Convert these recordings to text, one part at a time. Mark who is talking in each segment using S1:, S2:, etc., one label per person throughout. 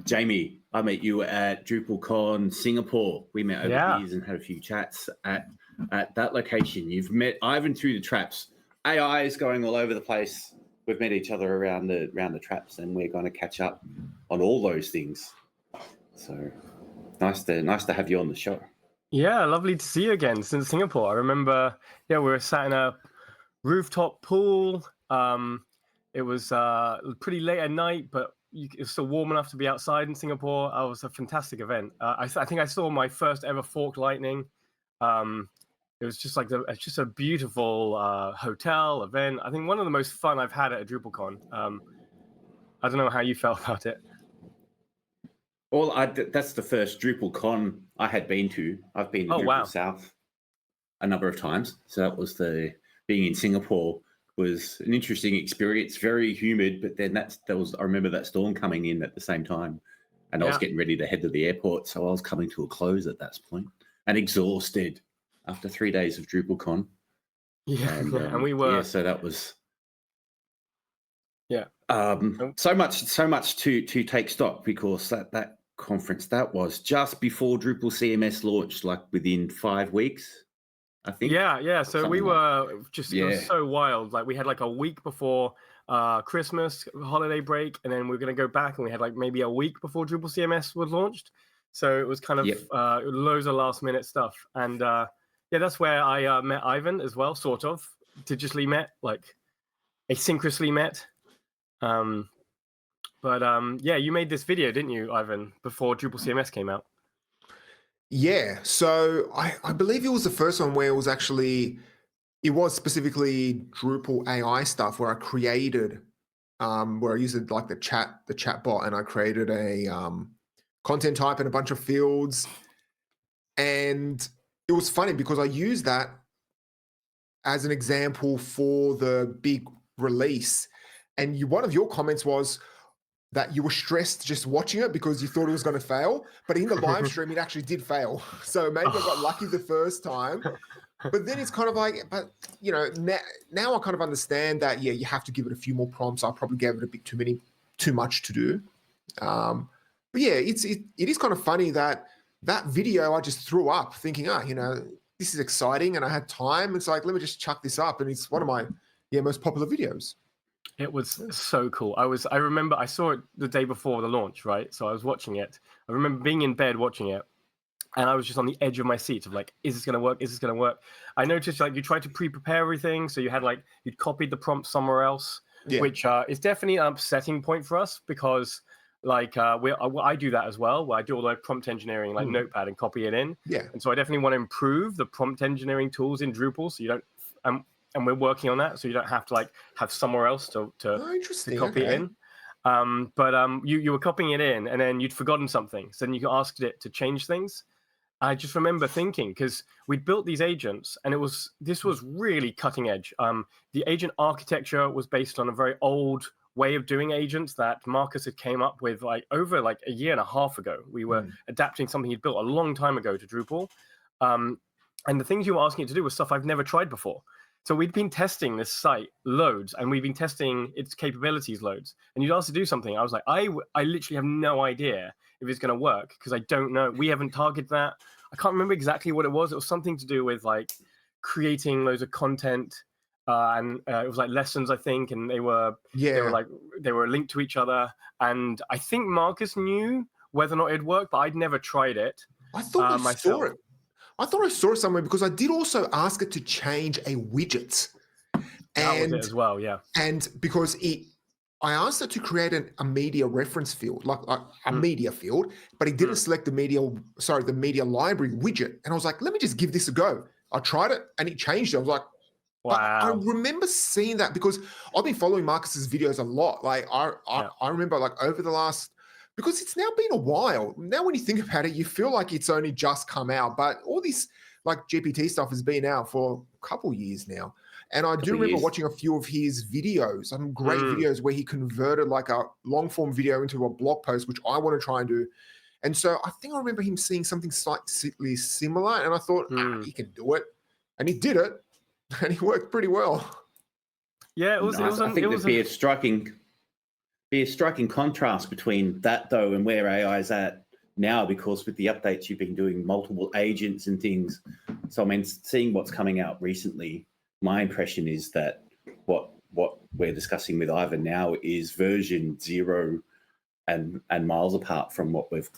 S1: Jamie, I met you at DrupalCon Singapore. We met over
S2: Yeah.
S1: beers and had a few chats at that location. You've met Ivan through the traps. AI is going all over the place. We've met each other around the traps, and we're going to catch up on all those things. So nice to have you on the show.
S2: Yeah, lovely to see you again since Singapore. I remember, we were sat in a rooftop pool. It was pretty late at night, but it was still warm enough to be outside in Singapore. It was a fantastic event. I think I saw my first ever fork lightning. It was just like it's just a beautiful hotel event. I think one of the most fun I've had at a DrupalCon. I don't know how you felt about it.
S1: Well, that's the first DrupalCon I had been to. I've been to Drupal South a number of times. So that was being in Singapore was an interesting experience. Very humid, but then I remember that storm coming in at the same time, and I was getting ready to head to the airport. So I was coming to a close at that point and exhausted after 3 days of DrupalCon.
S2: Yeah, and we were.
S1: Yeah, so that was.
S2: Yeah.
S1: So much to take stock, because that conference, that was just before Drupal CMS launched, like within 5 weeks, I think.
S2: Yeah. So we were just, it was so wild. Like we had like a week before Christmas holiday break, and then we were going to go back, and we had like maybe a week before Drupal CMS was launched. So it was kind of loads of last minute stuff. And that's where I met Ivan as well, sort of digitally met, like asynchronously met. You made this video, didn't you, Ivan, before Drupal CMS came out?
S3: Yeah, so I believe it was the first one where it was specifically Drupal AI stuff, where I created, where I used like the chat bot, and I created a content type and a bunch of fields. And it was funny because I used that as an example for the big release. And one of your comments was that you were stressed just watching it because you thought it was going to fail. But in the live stream, it actually did fail. So maybe I got lucky the first time. But then it's kind of like, now I kind of understand that, you have to give it a few more prompts. I probably gave it a bit too much to do. But yeah, it is kind of funny that video I just threw up thinking, this is exciting, and I had time. It's like, let me just chuck this up. And it's one of my most popular videos.
S2: It was so cool. I remember I saw it the day before the launch, right? So I was watching it. I remember being in bed watching it, and I was just on the edge of my seat of like, is this going to work? Is this going to work? I noticed like you tried to pre-prepare everything. So you'd copied the prompt somewhere else, which is definitely an upsetting point for us, because like I do that as well, where I do all the prompt engineering, like Notepad, and copy it in.
S3: Yeah.
S2: And so I definitely want to improve the prompt engineering tools in Drupal, so you don't, and we're working on that, so you don't have to like have somewhere else to copy it in. You were copying it in, and then you'd forgotten something, so then you asked it to change things. I just remember thinking, because we'd built these agents, and this was really cutting edge. The agent architecture was based on a very old way of doing agents that Marcus had came up with over a year and a half ago. We were adapting something he'd built a long time ago to Drupal. And the things you were asking it to do was stuff I've never tried before. So we'd been testing this site loads, and we've been testing its capabilities loads. And you'd ask to do something. I was like, I literally have no idea if it's going to work, because I don't know. We haven't targeted that. I can't remember exactly what it was. It was something to do with like creating loads of content, and it was like lessons, I think, and they were linked to each other. And I think Marcus knew whether or not it worked, but I'd never tried it.
S3: I thought I saw it. I thought I saw it somewhere, because I did also ask it to change a widget.
S2: That was it as well, yeah.
S3: And because I asked it to create a media reference field, like a media field, but it didn't select the media library widget. And I was like, let me just give this a go. I tried it, and it changed it. I was like, wow. I remember seeing that, because I've been following Marcus's videos a lot. Like I remember like over the last, because it's now been a while. Now when you think about it, you feel like it's only just come out, but all this like GPT stuff has been out for a couple years now. And I do remember watching a few of his videos, some great videos where he converted like a long form video into a blog post, which I want to try and do. And so I think I remember him seeing something slightly similar, and I thought, he can do it. And he did it, and he worked pretty well.
S2: Yeah, it was.
S1: Nice. I think there'd be a striking be a striking contrast between that, though, and where AI is at now, because with the updates you've been doing, multiple agents and things. So, I mean, seeing what's coming out recently, my impression is that what we're discussing with Ivan now is version 0 and miles apart from what we've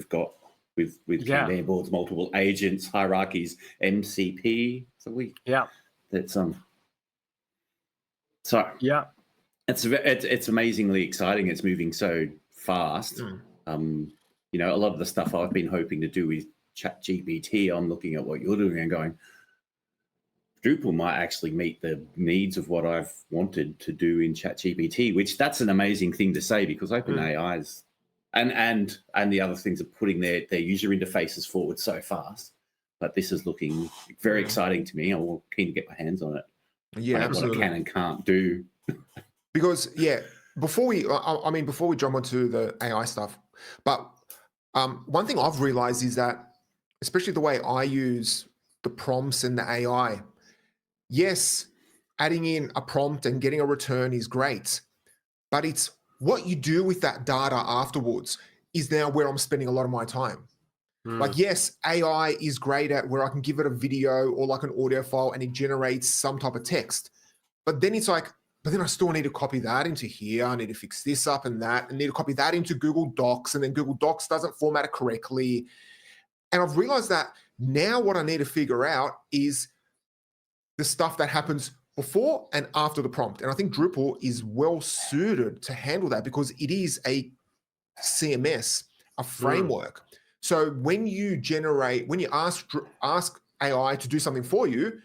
S1: got with Kanban boards, multiple agents, hierarchies, MCP. So that's so
S2: yeah.
S1: It's amazingly exciting. It's moving so fast. You know, a lot of the stuff I've been hoping to do with ChatGPT, I'm looking at what you're doing and going, Drupal might actually meet the needs of what I've wanted to do in ChatGPT, which that's an amazing thing to say, because OpenAI's and the other things are putting their user interfaces forward so fast. But this is looking very exciting to me. I'm keen to get my hands on it.
S3: Yeah, absolutely.
S1: What I can and can't do.
S3: Because before we jump onto the AI stuff, but one thing I've realized is that, especially the way I use the prompts and the AI, yes, adding in a prompt and getting a return is great, but it's what you do with that data afterwards is now where I'm spending a lot of my time. Like, yes, AI is great at where I can give it a video or like an audio file and it generates some type of text. But then it's like, but then I still need to copy that into here. I need to fix this up and that. I need to copy that into Google Docs, and then Google Docs doesn't format it correctly. And I've realized that now what I need to figure out is the stuff that happens before and after the prompt. And I think Drupal is well suited to handle that because it is a CMS, a framework. So when you ask AI to do something for you,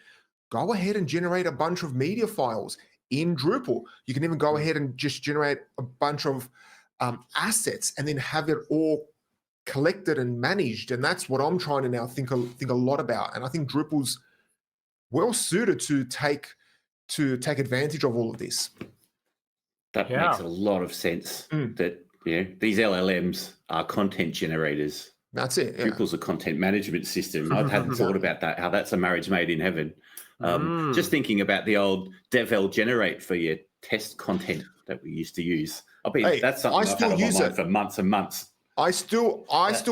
S3: go ahead and generate a bunch of media files in Drupal. You can even go ahead and just generate a bunch of assets and then have it all collected and managed. And that's what I'm trying to now think a lot about. And I think Drupal's well suited to take advantage of all of this.
S1: That makes a lot of sense. That these LLMs are content generators.
S3: That's it.
S1: Drupal's a content management system. I hadn't thought about that, how that's a marriage made in heaven. Just thinking about the old devel generate for your test content that we used to use. That's something I've had on my mind for months and months.
S3: I still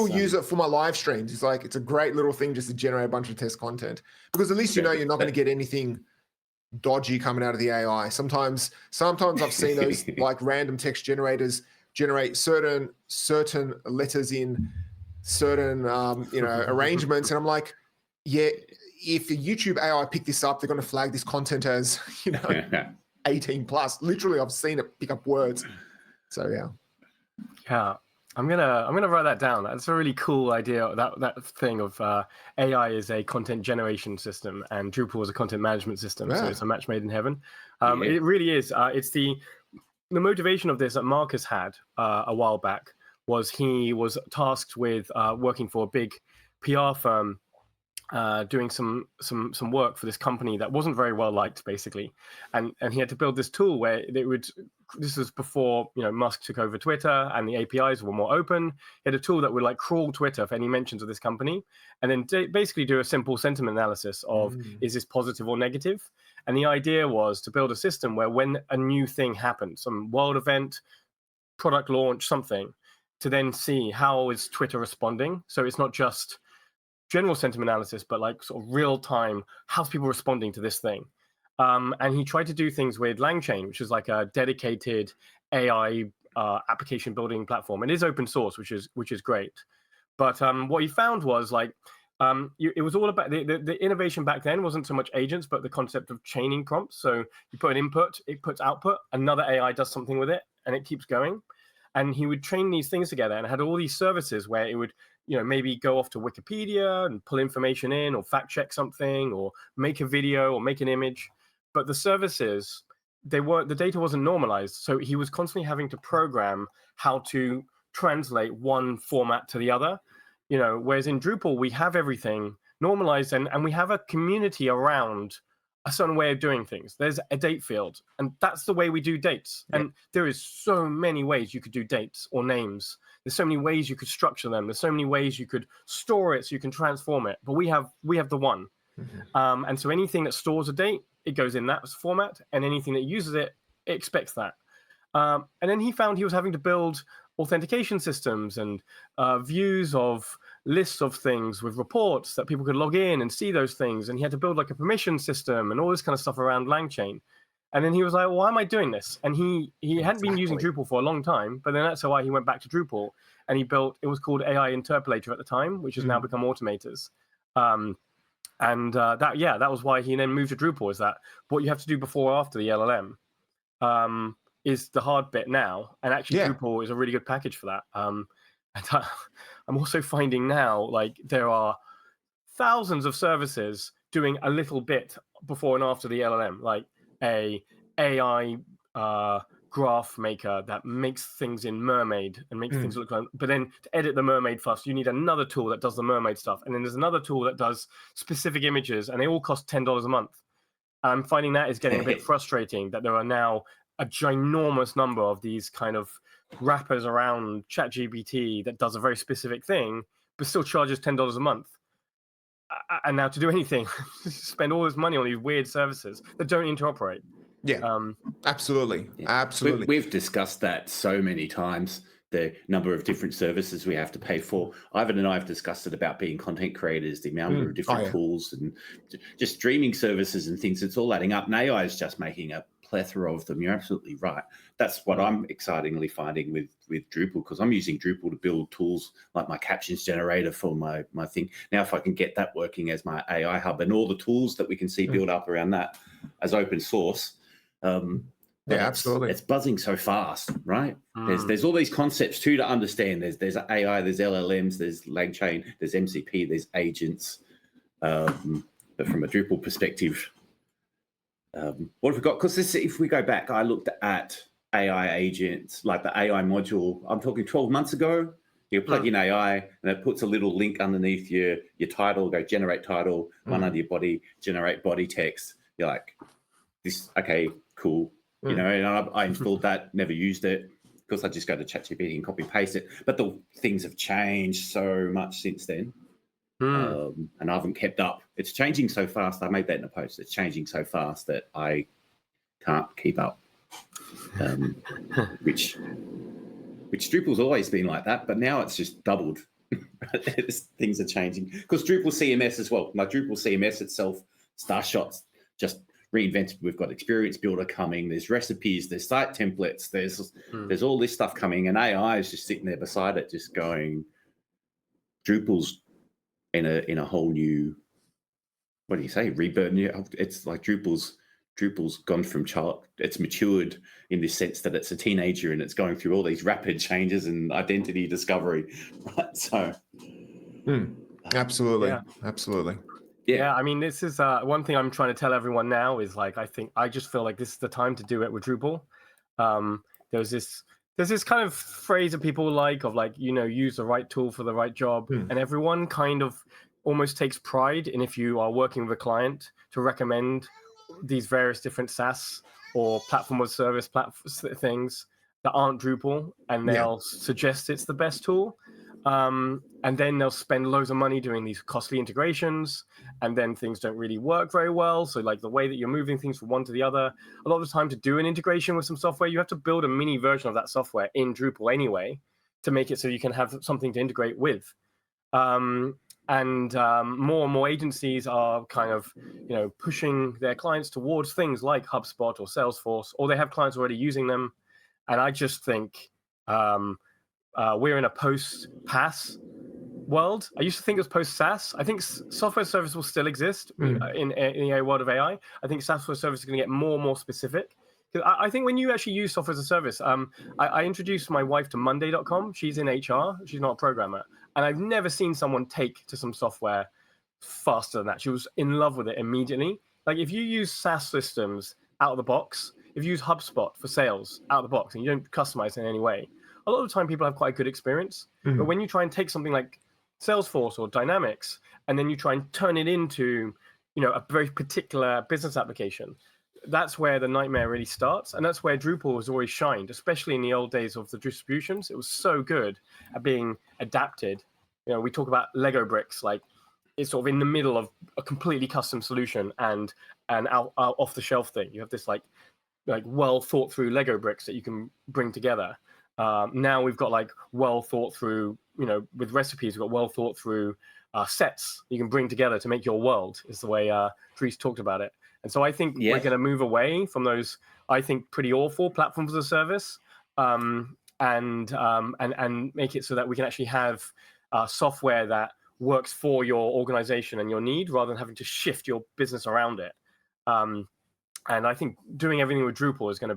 S3: use it for my live streams. It's a great little thing just to generate a bunch of test content, because at least you know you're not going to get anything dodgy coming out of the AI. Sometimes I've seen those like random text generators generate certain letters in certain arrangements, and I'm like, if the YouTube AI pick this up, they're going to flag this content as 18 plus. Literally, I've seen it pick up words. So
S2: yeah. I'm gonna write that down. That's a really cool idea. That thing of AI is a content generation system and Drupal is a content management system. So it's a match made in heaven. It really is. It's the motivation of this that Marcus had a while back was he was tasked with working for a big PR firm, doing some work for this company that wasn't very well liked, basically, and he had to build this tool where it would. This was before Musk took over Twitter and the APIs were more open. He had a tool that would like crawl Twitter for any mentions of this company, and then basically do a simple sentiment analysis of is this positive or negative. And the idea was to build a system where when a new thing happened, some world event, product launch, something, to then see how is Twitter responding. So it's not just general sentiment analysis, but like sort of real time, how's people responding to this thing? And he tried to do things with LangChain, which is like a dedicated AI application building platform. It is open source, which is great. But what he found was like it was all about the innovation back then wasn't so much agents, but the concept of chaining prompts. So you put an input, it puts output, another AI does something with it, and it keeps going. And he would train these things together and had all these services where it would maybe go off to Wikipedia and pull information in or fact check something or make a video or make an image. But the services, the data wasn't normalized. So he was constantly having to program how to translate one format to the other, whereas in Drupal, we have everything normalized and we have a community around a certain way of doing things. There's a date field, and that's the way we do dates. Yeah. And there is so many ways you could do dates or names. There's so many ways you could structure them. There's so many ways you could store it so you can transform it. But we have the one. And so anything that stores a date, it goes in that format, and anything that uses it, it expects that. And then he found he was having to build authentication systems and views of lists of things with reports that people could log in and see those things. And he had to build like a permission system and all this kind of stuff around LangChain. And then he was like, why am I doing this? And he hadn't been using Drupal for a long time, but then that's why he went back to Drupal and he built, it was called AI Interpolator at the time, which has now become Automators. That was why he then moved to Drupal, is that what you have to do before or after the LLM is the hard bit now. And actually Drupal is a really good package for that. And I'm also finding now, like, there are thousands of services doing a little bit before and after the LLM, like a AI graph maker that makes things in Mermaid and makes things look like, but then to edit the Mermaid first, you need another tool that does the Mermaid stuff. And then there's another tool that does specific images, and they all cost $10 a month. And I'm finding that is getting a bit frustrating, that there are now a ginormous number of these kind of wrappers around ChatGPT that does a very specific thing, but still charges $10 a month. And now to do anything, spend all this money on these weird services that don't interoperate.
S3: Yeah, absolutely. Absolutely.
S1: We've discussed that so many times, the number of different services we have to pay for. Ivan and I have discussed it about being content creators, the amount of different tools and just streaming services and things. It's all adding up. And AI is just making a plethora of them. You're absolutely right. That's what I'm excitingly finding with Drupal, because I'm using Drupal to build tools like my captions generator for my thing. Now, if I can get that working as my AI hub and all the tools that we can see build up around that as open source,
S3: absolutely.
S1: It's buzzing so fast, right? There's all these concepts too to understand. There's AI, there's LLMs, there's LangChain, there's MCP, there's agents. But from a Drupal perspective, what have we got? Because if we go back, I looked at AI agents, like the AI module. I'm talking 12 months ago. You plug in AI, and it puts a little link underneath your title. Go generate title, one under your body, generate body text. You're like, this, okay, cool. You know, and I installed that, never used it, because I just go to ChatGPT and copy and paste it. But the things have changed so much since then. And I haven't kept up. It's changing so fast. I made that in a post. It's changing so fast that I can't keep up. Which Drupal's always been like that, but now it's just doubled. Things are changing. Because Drupal CMS as well. Like Drupal CMS itself, Starshot's just reinvented. We've got Experience Builder coming. There's recipes. There's site templates. There's all this stuff coming, and AI is just sitting there beside it, just going. Drupal's in a whole new, what do you say, rebirth? It's like Drupal's gone from child. It's matured in this sense that it's a teenager and it's going through all these rapid changes and identity discovery. Right? So,
S3: absolutely, absolutely.
S2: Yeah, I mean, this is one thing I'm trying to tell everyone now is, like, I just feel like this is the time to do it with Drupal. There's this kind of phrase that people like, of like, you know, use the right tool for the right job, and everyone kind of almost takes pride in, if you are working with a client, to recommend these various different SaaS or platform as service things that aren't Drupal, and they'll suggest it's the best tool. And then they'll spend loads of money doing these costly integrations, and then things don't really work very well. So, like, the way that you're moving things from one to the other, a lot of the time to do an integration with some software, you have to build a mini version of that software in Drupal anyway to make it so you can have something to integrate with. More and more agencies are kind of, you know, pushing their clients towards things like HubSpot or Salesforce, or they have clients already using them. And I just think we're in a post-PaaS world. I used to think it was post-SaaS. I think software service will still exist in a world of AI. I think software service is going to get more and more specific. I think when you actually use software as a service, I introduced my wife to Monday.com. She's in HR. She's not a programmer. And I've never seen someone take to some software faster than that. She was in love with it immediately. Like, if you use SaaS systems out of the box, if you use HubSpot for sales out of the box and you don't customize it in any way, a lot of the time people have quite a good experience. But when you try and take something like Salesforce or Dynamics, and then you try and turn it into, you know, a very particular business application, that's where the nightmare really starts. And that's where Drupal has always shined, especially in the old days of the distributions. It was so good at being adapted. You know, we talk about Lego bricks, like it's sort of in the middle of a completely custom solution and an off the shelf thing. You have this like like well thought through Lego bricks that you can bring together. Now we've got like well thought through, with recipes, we've got well thought through sets you can bring together to make your world, is the way Dries talked about it. And so I think we're going to move away from those, I think, pretty awful platforms as a service, and make it so that we can actually have software that works for your organization and your need, rather than having to shift your business around it. And I think doing everything with Drupal is going to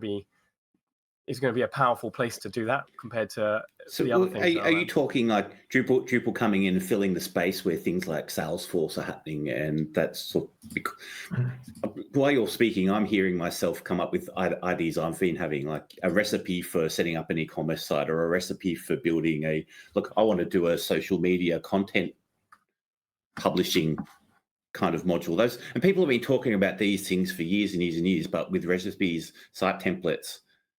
S2: be a powerful place to do that compared to the other things.
S1: Are you talking like Drupal coming in and filling the space where things like Salesforce are happening, and that's while you're speaking, I'm hearing myself come up with ideas I've been having, like a recipe for setting up an e-commerce site, or a recipe for building I want to do a social media content publishing kind of module. And people have been talking about these things for years and years and years, but with recipes, site templates,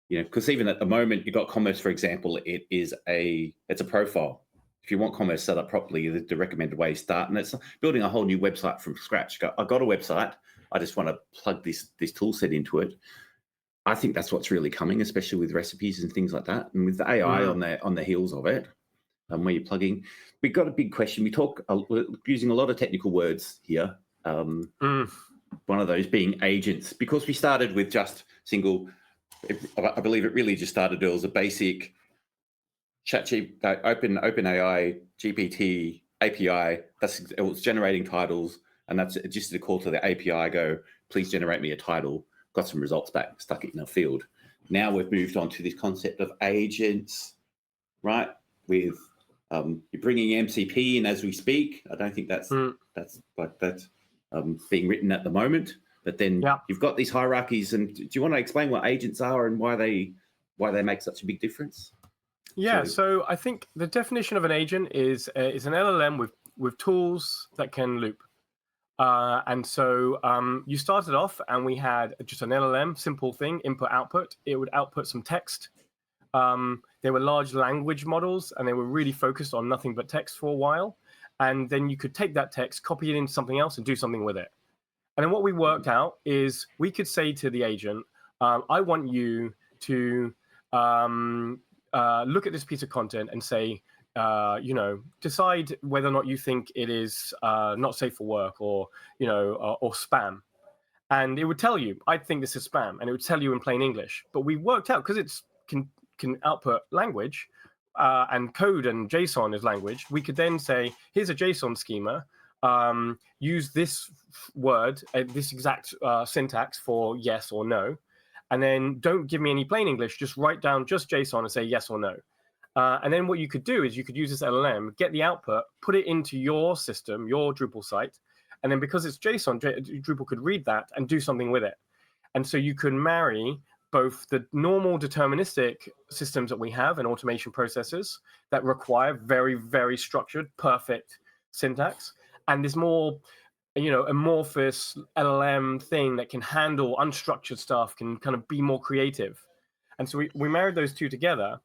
S1: because even at the moment, you've got commerce, for example, it's a profile. If you want commerce set up properly, the recommended way to start, and it's building a whole new website from scratch. I've got a website, I just want to plug this tool set into it. I think that's what's really coming, especially with recipes and things like that, and with the AI on the heels of it. Where you're plugging, we've got a big question. We're using a lot of technical words here. One of those being agents, because we started with just single. I believe it really just started. There was a basic OpenAI GPT API. It was generating titles, and that's just a call to the API. Go, please generate me a title. Got some results back. Stuck it in a field. Now we've moved on to this concept of agents, right? With you're bringing MCP in as we speak. I don't think that's being written at the moment. But then you've got these hierarchies. And do you want to explain what agents are and why they make such a big difference?
S2: Yeah. So I think the definition of an agent is an LLM with tools that can loop. And so you started off, and we had just an LLM, simple thing, input output. It would output some text. They were large language models, and they were really focused on nothing but text for a while. And then you could take that text, copy it into something else, and do something with it. And then what we worked out is we could say to the agent, I want you to look at this piece of content and say, decide whether or not you think it is not safe for work, or spam. And it would tell you, I think this is spam, and it would tell you in plain English. But we worked out, because it's can output language and code, and JSON is language, we could then say, here's a JSON schema. Use this word, this exact syntax for yes or no, and then don't give me any plain English. Just write down just JSON and say yes or no. And then what you could do is you could use this LLM, get the output, put it into your system, your Drupal site, and then because it's JSON, Drupal could read that and do something with it. And so you can marry both the normal deterministic systems that we have and automation processes that require very, very structured, perfect syntax, and this more, amorphous LLM thing that can handle unstructured stuff, can kind of be more creative. And so we married those two together,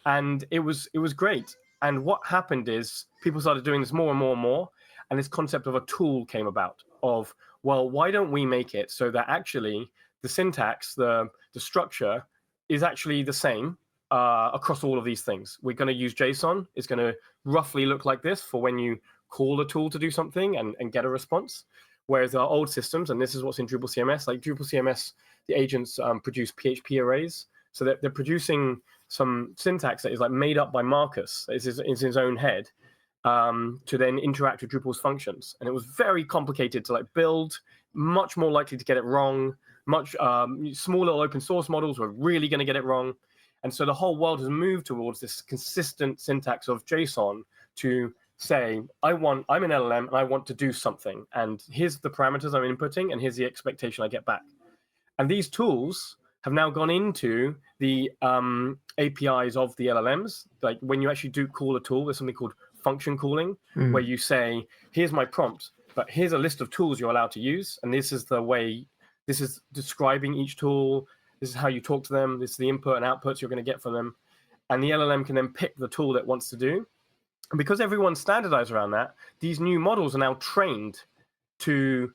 S2: and it was great. And what happened is people started doing this more and more and more, and this concept of a tool came about of, well, why don't we make it so that actually the syntax, the structure is actually the same across all of these things. We're going to use JSON. It's going to roughly look like this for when you call a tool to do something and get a response. Whereas our old systems, and this is what's in Drupal CMS, like Drupal CMS, the agents produce PHP arrays. So they're producing some syntax that is like made up by Marcus, is his own head, to then interact with Drupal's functions. And it was very complicated to like build, much more likely to get it wrong. Much small little open source models were really going to get it wrong. And so the whole world has moved towards this consistent syntax of JSON to say, I'm an LLM and I want to do something. And here's the parameters I'm inputting, and here's the expectation I get back. And these tools have now gone into the APIs of the LLMs. Like when you actually do call a tool, there's something called function calling, where you say, here's my prompt, but here's a list of tools you're allowed to use. And this is the way, this is describing each tool. This is how you talk to them. This is the input and outputs you're going to get from them. And the LLM can then pick the tool it wants to do. And because everyone's standardized around that, these new models are now trained to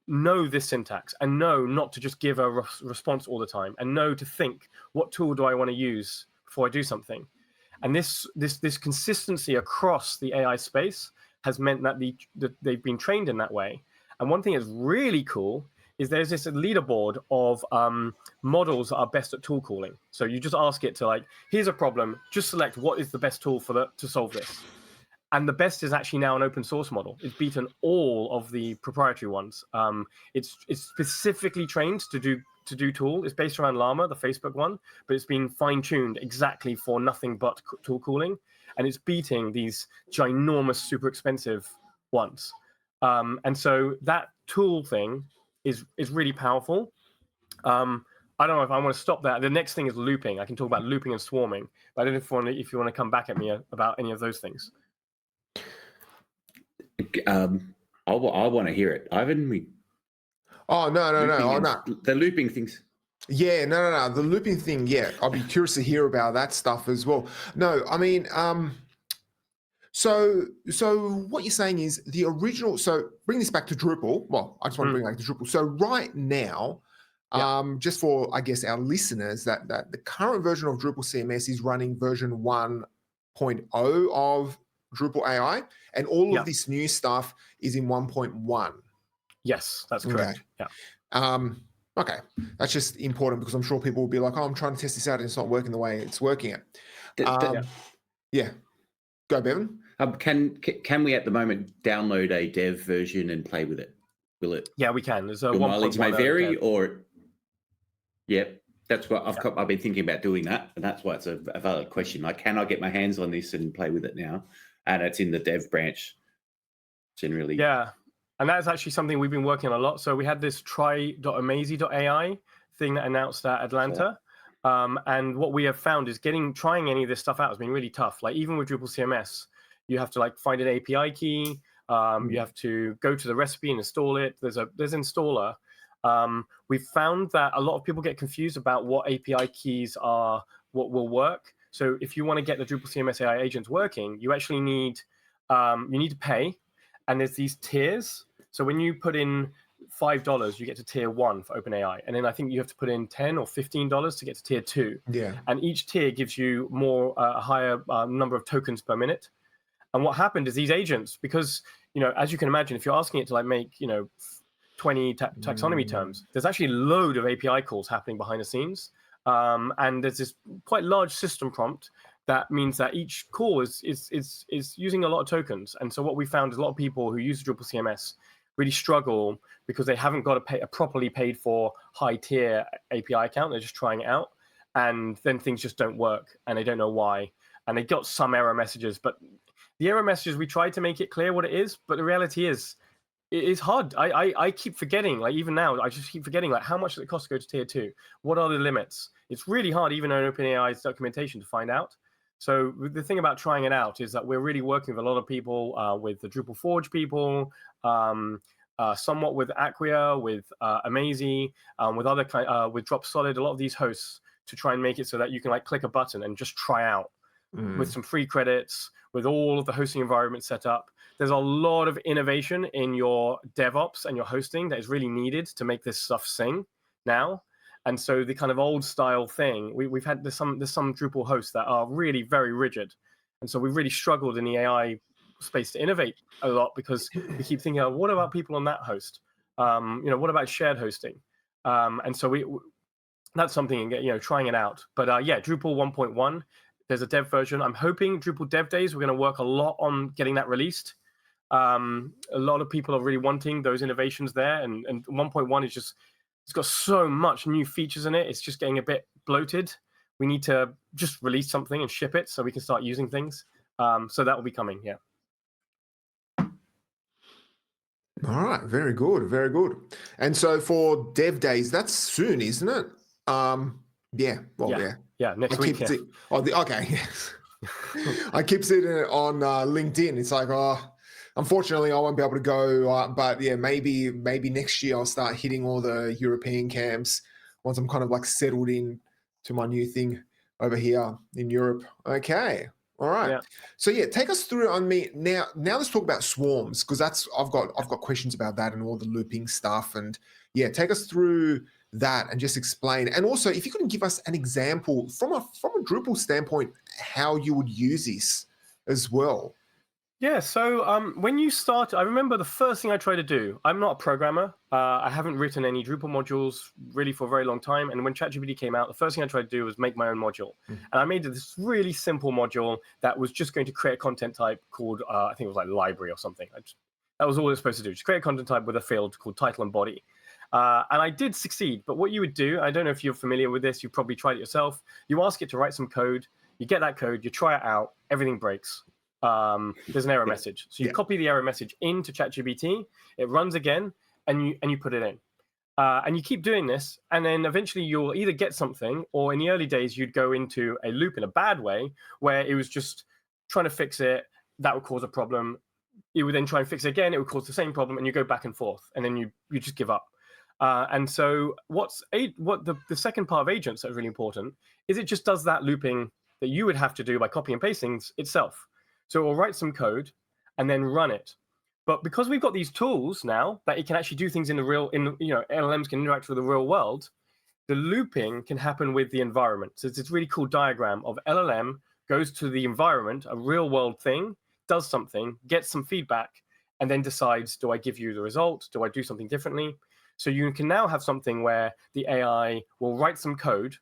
S2: know this syntax and know not to just give a response all the time, and know to think, what tool do I want to use before I do something? And this consistency across the AI space has meant that they've been trained in that way. And one thing that's really cool is there's this leaderboard of models that are best at tool calling. So you just ask it to, like, here's a problem, just select what is the best tool to solve this. And the best is actually now an open source model. It's beaten all of the proprietary ones. It's specifically trained to do tool. It's based around Llama, the Facebook one, but it's been fine-tuned exactly for nothing but tool calling. And it's beating these ginormous, super expensive ones. And so that tool thing is really powerful. I don't know if I want to stop that. The next thing is looping. I can talk about looping and swarming, but I don't know if you want to come back at me about any of those things.
S1: I want to hear it, Ivan.
S3: Oh, no.
S1: The looping things.
S3: Yeah, no. The looping thing, yeah. I'll be curious to hear about that stuff as well. No, I mean, so what you're saying is the original, so bring this back to Drupal. Well, I just want to bring it back to Drupal. So right now, just for, I guess, our listeners, that the current version of Drupal CMS is running version 1.0 of Drupal AI, and all of this new stuff is in 1.1.
S2: Yes, that's correct.
S3: Okay.
S2: Yeah.
S3: Okay, that's just important because I'm sure people will be like, "Oh, I'm trying to test this out, and it's not working the way it's working." Yeah. Go, Bevan.
S1: Can we at the moment download a dev version and play with it? Will it?
S2: Yeah, we can. There's a
S1: your mileage may vary,
S2: dev.
S1: or that's what I've been thinking about doing that, and that's why it's a valid question. Like, can I get my hands on this and play with it now? And it's in the dev branch generally.
S2: Yeah. And that's actually something we've been working on a lot. So we had this try.amazy.ai thing that announced at Atlanta. And what we have found is trying any of this stuff out has been really tough. Like, even with Drupal CMS, you have to, like, find an API key. You have to go to the recipe and install it. There's installer. We've found that a lot of people get confused about what API keys are, what will work. So if you want to get the Drupal CMS AI agents working, you actually need to pay. And there's these tiers. So when you put in $5, you get to tier 1 for OpenAI. And then I think you have to put in $10 or $15 to get to tier 2.
S3: Yeah.
S2: And each tier gives you a higher number of tokens per minute. And what happened is these agents, because, as you can imagine, if you're asking it to, like, make, 20 taxonomy terms, there's actually a load of API calls happening behind the scenes. And there's this quite large system prompt that means that each call is using a lot of tokens. And so what we found is a lot of people who use Drupal CMS really struggle because they haven't got a properly paid for high tier API account. They're just trying it out, and then things just don't work, and they don't know why. And they got some error messages, but the error messages, we tried to make it clear what it is, but the reality is, it is hard. I keep forgetting, like, even now, I just keep forgetting, like, how much does it cost to go to tier 2? What are the limits? It's really hard, even on OpenAI's documentation, to find out. So the thing about trying it out is that we're really working with a lot of people, with the Drupal Forge people, somewhat with Acquia, with Amazy, with Drop Solid, a lot of these hosts, to try and make it so that you can, like, click a button and just try out with some free credits, with all of the hosting environment set up. There's a lot of innovation in your DevOps and your hosting that is really needed to make this stuff sing now. And so the kind of old style thing, there's some Drupal hosts that are really very rigid. And so we've really struggled in the AI space to innovate a lot, because we keep thinking, what about people on that host? What about shared hosting? And so that's something, trying it out. But Drupal 1.1, there's a dev version. I'm hoping Drupal Dev Days, we're going to work a lot on getting that released. A lot of people are really wanting those innovations there. And 1.1 is just, it's got so much new features in it. It's just getting a bit bloated. We need to just release something and ship it so we can start using things. So that will be coming, yeah.
S3: All right, very good, very good. And so for Dev Days, that's soon, isn't it? Yeah.
S2: Next week.
S3: Okay. I keep seeing it on LinkedIn. It's like, unfortunately, I won't be able to go. But yeah, maybe next year I'll start hitting all the European camps once I'm kind of, like, settled in to my new thing over here in Europe. Okay, All right.
S2: Yeah.
S3: So yeah, take us through on me now. Now let's talk about swarms, because I've got questions about that and all the looping stuff. And yeah, take us through that and just explain. And also, if you can give us an example from a Drupal standpoint, how you would use this as well.
S2: Yeah, so when you start, I remember the first thing I tried to do, I'm not a programmer. I haven't written any Drupal modules really for a very long time. And when ChatGPT came out, the first thing I tried to do was make my own module. And I made this really simple module that was just going to create a content type called, I think it was like library or something. That was all it was supposed to do, just create a content type with a field called title and body. And I did succeed. But what you would do, I don't know if you're familiar with this, you've probably tried it yourself. You ask it to write some code, you get that code, you try it out, everything breaks. There's an error message. So you copy the error message into ChatGPT, it runs again, and you put it in. And you keep doing this, and then eventually you'll either get something, or in the early days, you'd go into a loop in a bad way, where it was just trying to fix it, that would cause a problem. You would then try and fix it again, it would cause the same problem, and you go back and forth, and then you just give up. And so what the second part of agents that's really important is it just does that looping that you would have to do by copy and pasting itself. So it will write some code and then run it. But because we've got these tools now that it can actually do things in the real, LLMs can interact with the real world, the looping can happen with the environment. So it's this really cool diagram of LLM goes to the environment, a real world thing, does something, gets some feedback, and then decides, do I give you the result? Do I do something differently? So you can now have something where the AI will write some code.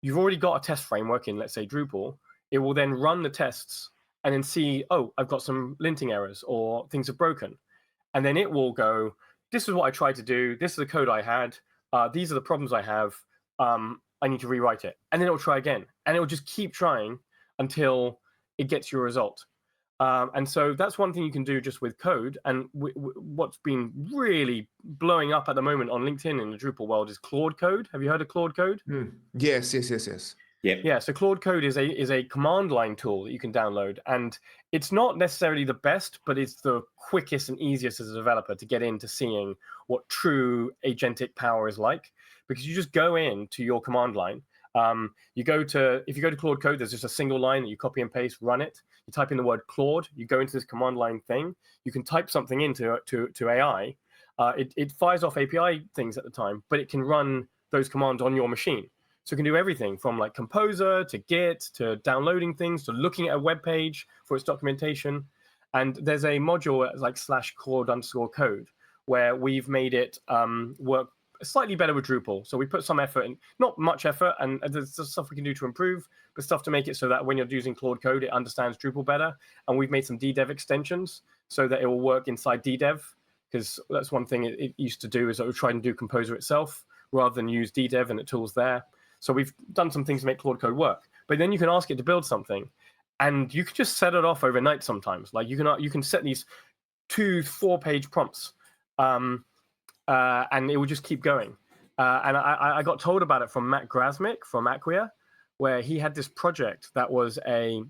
S2: You've already got a test framework in, let's say, Drupal. It will then run the tests and then see, oh, I've got some linting errors or things are broken. And then it will go, this is what I tried to do. This is the code I had. These are the problems I have. I need to rewrite it. And then it will try again. And it will just keep trying until it gets your result. And so that's one thing you can do just with code. And what's been really blowing up at the moment on LinkedIn in the Drupal world is Claude Code. Have you heard of Claude Code?
S3: Yes.
S1: Yep.
S2: Yeah, so Claude Code is a command line tool that you can download, and it's not necessarily the best, but it's the quickest and easiest as a developer to get into seeing what true agentic power is like, because you just go into your command line. If you go to Claude Code, there's just a single line that you copy and paste, run it. You type in the word Claude, you go into this command line thing. You can type something into to AI. It fires off API things at the time, but it can run those commands on your machine. So it can do everything from like Composer to Git to downloading things to looking at a web page for its documentation. And there's a module like /Claude_code where we've made it work slightly better with Drupal. So we put some effort in, not much effort, and there's stuff we can do to improve, but stuff to make it so that when you're using Claude Code, it understands Drupal better. And we've made some DDev extensions so that it will work inside DDev, because that's one thing it used to do, is it would try and do Composer itself rather than use DDev and the tools there. So we've done some things to make Claude Code work. But then you can ask it to build something, and you can just set it off overnight sometimes. Like you can set these 2-4 page prompts, and it will just keep going. And I got told about it from Matt Grasmick from Acquia, where he had this project that was over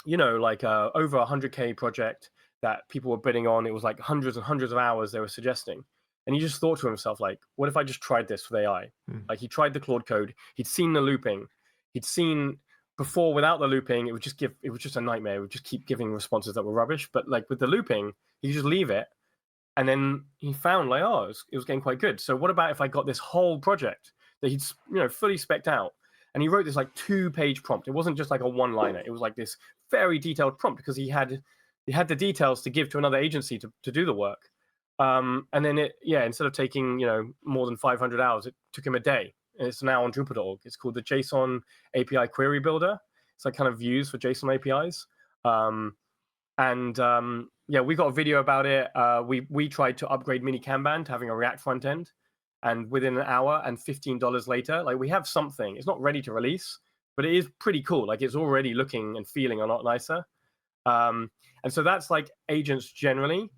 S2: 100K project that people were bidding on. It was like hundreds and hundreds of hours they were suggesting. And he just thought to himself, like, what if I just tried this with AI? Like, he tried the Claude Code. He'd seen the looping. He'd seen before without the looping, it was just a nightmare. It would just keep giving responses that were rubbish. But like with the looping, he could just leave it. And then he found like, it was getting quite good. So what about if I got this whole project that he'd, fully spec'd out? And he wrote this like 2-page prompt. It wasn't just like a one-liner. It was like this very detailed prompt, because he had the details to give to another agency to do the work. And then instead of taking, more than 500 hours, it took him a day. And it's now on Drupal.org. It's called the JSON API Query Builder. It's like kind of views for JSON APIs. We got a video about it. We tried to upgrade Mini Kanban to having a React front end. And within an hour and $15 later, like we have something. It's not ready to release, but it is pretty cool. Like it's already looking and feeling a lot nicer. And so that's like agents generally.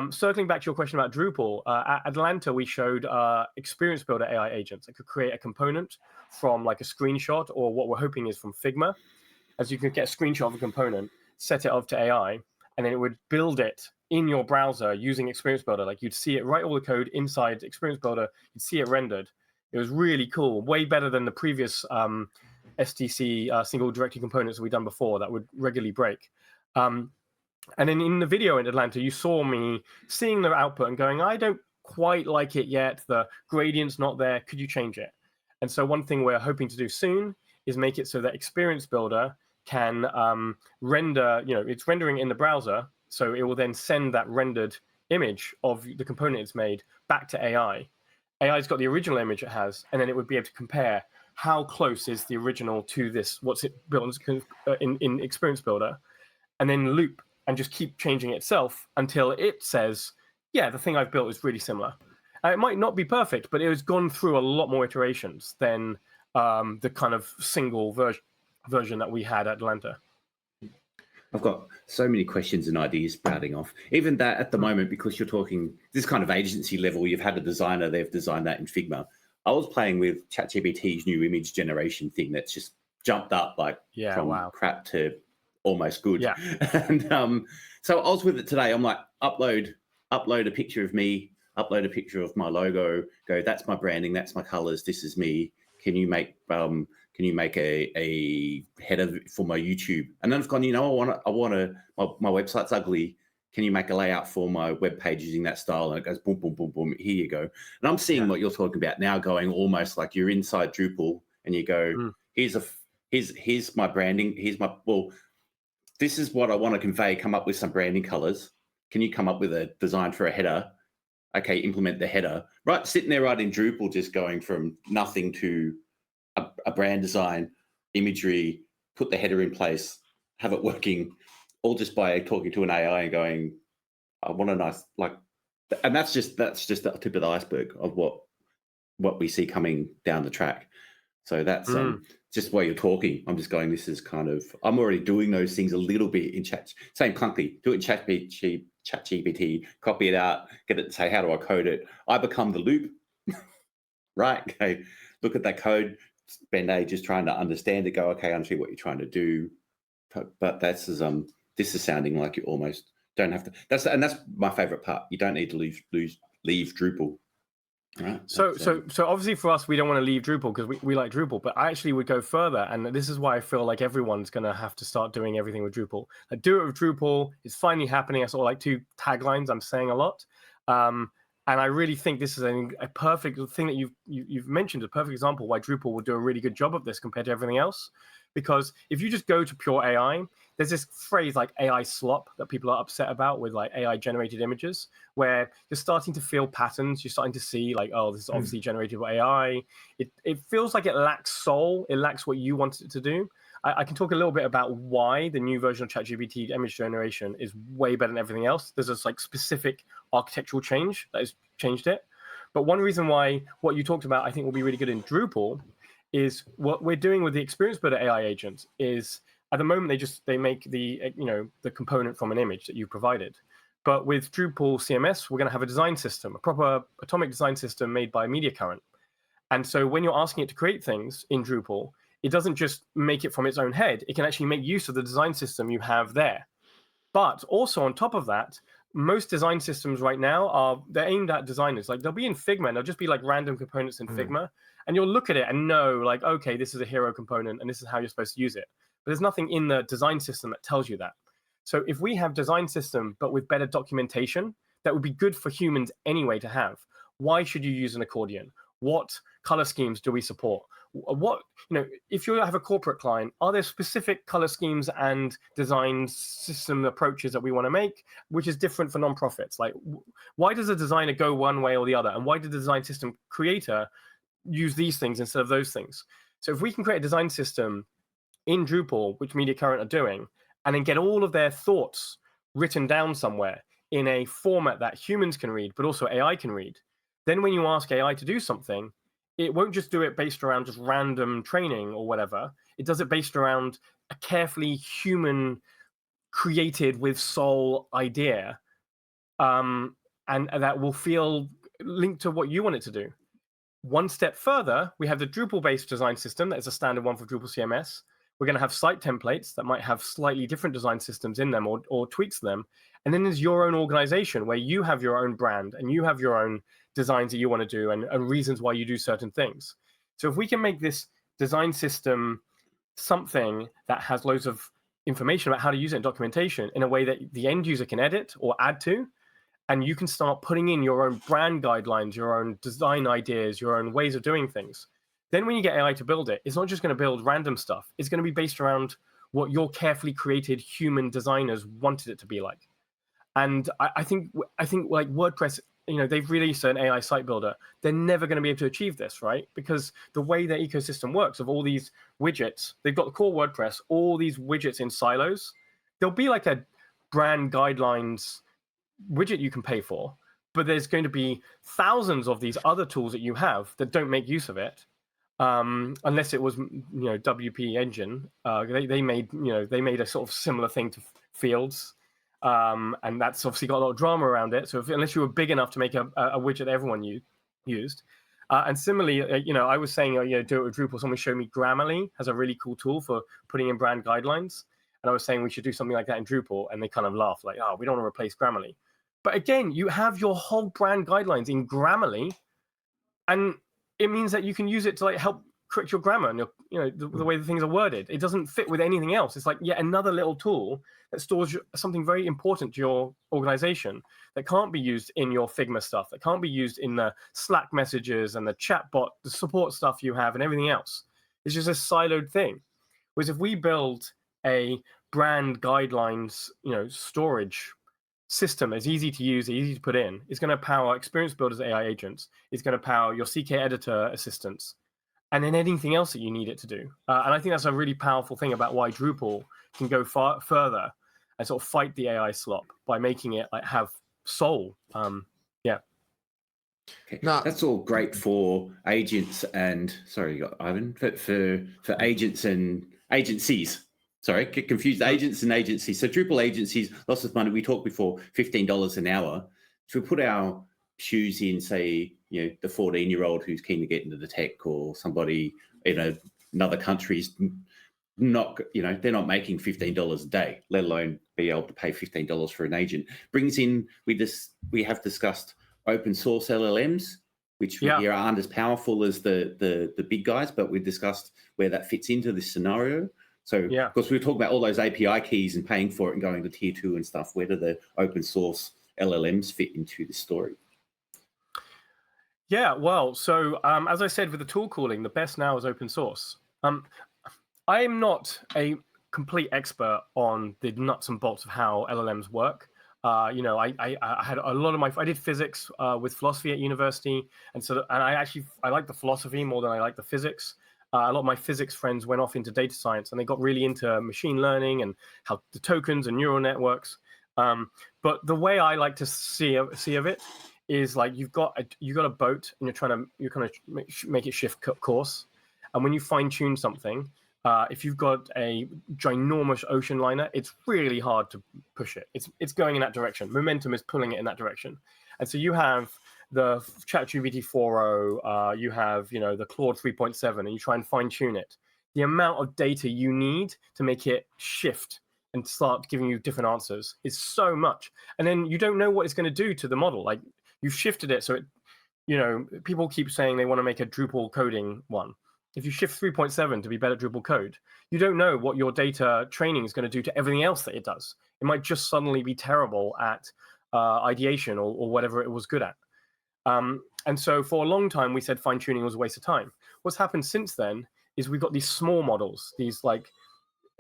S2: Circling back to your question about Drupal, at Atlanta, we showed Experience Builder AI agents that could create a component from like a screenshot, or what we're hoping is from Figma. As you could get a screenshot of a component, set it up to AI, and then it would build it in your browser using Experience Builder. Like you'd see it, write all the code inside Experience Builder, you'd see it rendered. It was really cool, way better than the previous SDC single directory components that we've done before that would regularly break. And then in the video in Atlanta, you saw me seeing the output and going, I don't quite like it yet. The gradient's not there. Could you change it? And so one thing we're hoping to do soon is make it so that Experience Builder can render, it's rendering in the browser. So it will then send that rendered image of the component it's made back to AI. AI's got the original image it has, and then it would be able to compare how close is the original to this, what's it built in Experience Builder, and then loop and just keep changing itself until it says, yeah, the thing I've built is really similar. It might not be perfect, but it has gone through a lot more iterations than the kind of single version that we had at Atlanta.
S1: I've got so many questions and ideas sprouting off. Even that at the moment, because you're talking this kind of agency level, you've had a designer, they've designed that in Figma. I was playing with ChatGPT's new image generation thing that's just jumped up from crap to almost good.
S2: Yeah.
S1: And so I was with it today. I'm like, upload a picture of me, upload a picture of my logo, go, that's my branding, that's my colors, this is me. Can you make a header for my YouTube? And then I've gone, my website's ugly. Can you make a layout for my web page using that style? And it goes boom, boom, boom, boom. Here you go. And I'm seeing what you're talking about now, going almost like you're inside Drupal, and you go, here's my branding. This is what I want to convey. Come up with some branding colors. Can you come up with a design for a header? Okay, implement the header. Right, sitting there right in Drupal, just going from nothing to a brand design, imagery, put the header in place, have it working, all just by talking to an AI and going, I want a nice, and that's just the tip of the iceberg of what we see coming down the track. So that's just while you're talking, I'm just going, this is kind of, I'm already doing those things a little bit in chat, same clunky, do it in ChatGPT, copy it out, get it to say, how do I code it? I become the loop, right? Okay, look at that code, spend ages trying to understand it, go, okay, I understand what you're trying to do. But this is sounding like you almost don't have to, that's my favorite part. You don't need to leave Drupal. Right.
S2: So obviously for us, we don't want to leave Drupal because we like Drupal, but I actually would go further. And this is why I feel like everyone's going to have to start doing everything with Drupal. Do it with Drupal. It's finally happening. I sort of like two taglines I'm saying a lot. And I really think this is a perfect thing that you've mentioned, a perfect example why Drupal will do a really good job of this compared to everything else. Because if you just go to pure AI, there's this phrase like AI slop that people are upset about with like AI generated images, where you're starting to feel patterns. You're starting to see like, oh, this is obviously generated by AI. It feels like it lacks soul. It lacks what you want it to do. I can talk a little bit about why the new version of ChatGPT image generation is way better than everything else. There's this like specific architectural change that has changed it. But one reason why what you talked about, I think, will be really good in Drupal is what we're doing with the Experience Builder AI agent is at the moment they make the component from an image that you provided. But with Drupal CMS, we're going to have a design system, a proper atomic design system made by Media Current. And so when you're asking it to create things in Drupal, it doesn't just make it from its own head. It can actually make use of the design system you have there. But also on top of that, most design systems right now they're aimed at designers. Like they'll be in Figma and they'll just be like random components in Figma. And you'll look at it and know like, okay, this is a hero component and this is how you're supposed to use it. But there's nothing in the design system that tells you that. So if we have design system, but with better documentation, that would be good for humans anyway to have. Why should you use an accordion? What color schemes do we support? If you have a corporate client, are there specific color schemes and design system approaches that we want to make, which is different for nonprofits? Like, why does a designer go one way or the other? And why did the design system creator use these things instead of those things? So if we can create a design system in Drupal, which Media Current are doing, and then get all of their thoughts written down somewhere in a format that humans can read, but also AI can read, then when you ask AI to do something, it won't just do it based around just random training or whatever. It does it based around a carefully human created with soul idea. And that will feel linked to what you want it to do. One step further, we have the Drupal-based design system that is a standard one for Drupal CMS. We're going to have site templates that might have slightly different design systems in them or tweaks them. And then there's your own organization where you have your own brand and you have your own designs that you want to do and reasons why you do certain things. So if we can make this design system something that has loads of information about how to use it in documentation in a way that the end user can edit or add to, and you can start putting in your own brand guidelines, your own design ideas, your own ways of doing things. Then when you get AI to build it, it's not just going to build random stuff. It's going to be based around what your carefully created human designers wanted it to be like. And I think like WordPress, they've released an AI site builder. They're never going to be able to achieve this, right? Because the way their ecosystem works of all these widgets, they've got the core WordPress, all these widgets in silos. There'll be like a brand guidelines widget you can pay for, but there's going to be thousands of these other tools that you have that don't make use of it. Unless it was, WP Engine, they made a sort of similar thing to Fields. And that's obviously got a lot of drama around it. So unless you were big enough to make a widget everyone used. And similarly, I was saying, do it with Drupal. Someone showed me Grammarly has a really cool tool for putting in brand guidelines. And I was saying we should do something like that in Drupal. And they kind of laughed like, we don't want to replace Grammarly. But again, you have your whole brand guidelines in Grammarly. And it means that you can use it to like help correct your grammar and the way the things are worded. It doesn't fit with anything else. It's like yet another little tool that stores something very important to your organization that can't be used in your Figma stuff, that can't be used in the Slack messages and the chatbot, the support stuff you have and everything else. It's just a siloed thing. Whereas if we build a brand guidelines, storage system as easy to use, easy to put in, it's going to power Experience Builder's AI agents. It's going to power your CK editor assistants, and then anything else that you need it to do. And I think that's a really powerful thing about why Drupal can go far further and sort of fight the AI slop by making it like have soul.
S1: Okay. No, that's all great for agents and sorry, you got Ivan for agents and agencies. Sorry, get confused. Agents and agencies. So Drupal agencies, lots of money. We talked before, $15 an hour. So we put our shoes in, say, the 14-year-old who's keen to get into the tech, or somebody in another country's not, they're not making $15 a day, let alone be able to pay $15 for an agent. Brings in, we have discussed open source LLMs, which here aren't as powerful as the big guys, but we discussed where that fits into this scenario. So, of course, we were talking about all those API keys and paying for it and going to tier 2 and stuff. Where do the open source LLMs fit into this story?
S2: Yeah, well, so as I said, with the tool calling, the best now is open source. I am not a complete expert on the nuts and bolts of how LLMs work. I had a lot of I did physics with philosophy at university, and I like the philosophy more than I like the physics. A lot of my physics friends went off into data science, and they got really into machine learning and how the tokens and neural networks. But the way I like to see of it is like you've got a boat, and you're kind of make it shift course. And when you fine tune something, if you've got a ginormous ocean liner, it's really hard to push it. It's going in that direction. Momentum is pulling it in that direction. And so you have the ChatGPT 4.0, you have the Claude 3.7, and you try and fine tune it. The amount of data you need to make it shift and start giving you different answers is so much. And then you don't know what it's going to do to the model. Like you've shifted it so it, people keep saying they want to make a Drupal coding one. If you shift 3.7 to be better Drupal code, you don't know what your data training is going to do to everything else that it does. It might just suddenly be terrible at ideation or whatever it was good at. And so for a long time, we said fine-tuning was a waste of time. What's happened since then is we've got these small models, these like,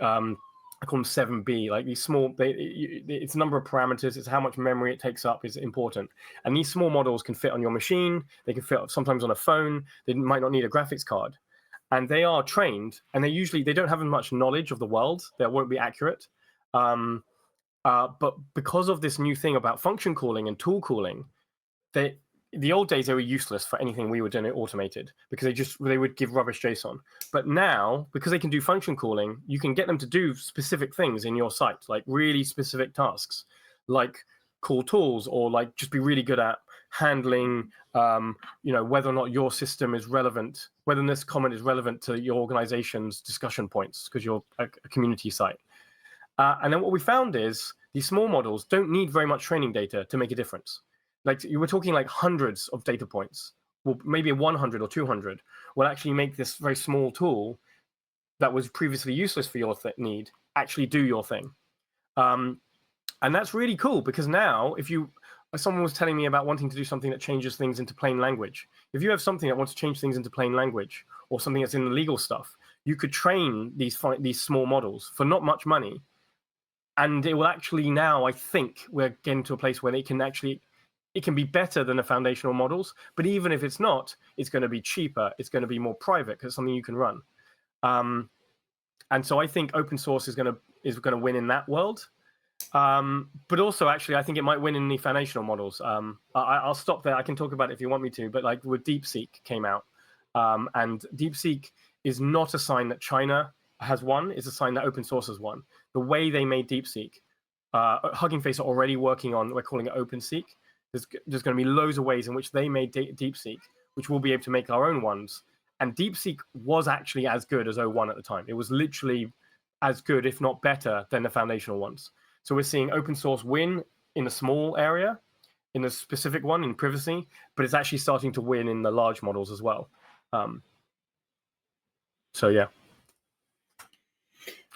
S2: I call them 7B, like these small, it's a number of parameters, it's how much memory it takes up is important. And these small models can fit on your machine, they can fit sometimes on a phone, they might not need a graphics card. And they are trained, and they don't have as much knowledge of the world, they won't be accurate. But because of this new thing about function calling and tool calling, the old days, they were useless for anything we were doing automated because they would give rubbish JSON. But now, because they can do function calling, you can get them to do specific things in your site, like really specific tasks, like call tools, or like just be really good at handling, whether or not your system is relevant, whether this comment is relevant to your organization's discussion points because you're a community site. And then what we found is these small models don't need very much training data to make a difference. Like you were talking like hundreds of data points, well, maybe 100 or 200 will actually make this very small tool that was previously useless for your need actually do your thing. And that's really cool, because now if someone was telling me about wanting to do something that changes things into plain language. If you have something that wants to change things into plain language, or something that's in the legal stuff, you could train these small models for not much money. And it will actually, now I think we're getting to a place where it can be better than the foundational models. But even if it's not, it's going to be cheaper. It's going to be more private, because it's something you can run. And so I think open source is going to win in that world. But also, actually, I think it might win in the foundational models. I'll stop there. I can talk about it if you want me to. But like with DeepSeek came out, and DeepSeek is not a sign that China has won. It's a sign that open source has won. The way they made DeepSeek, Hugging Face are already working on. We're calling it OpenSeek. There's going to be loads of ways in which they made DeepSeek, which we'll be able to make our own ones. And DeepSeek was actually as good as O1 at the time. It was literally as good, if not better, than the foundational ones. So we're seeing open source win in a small area, in a specific one, in privacy, but it's actually starting to win in the large models as well. So yeah.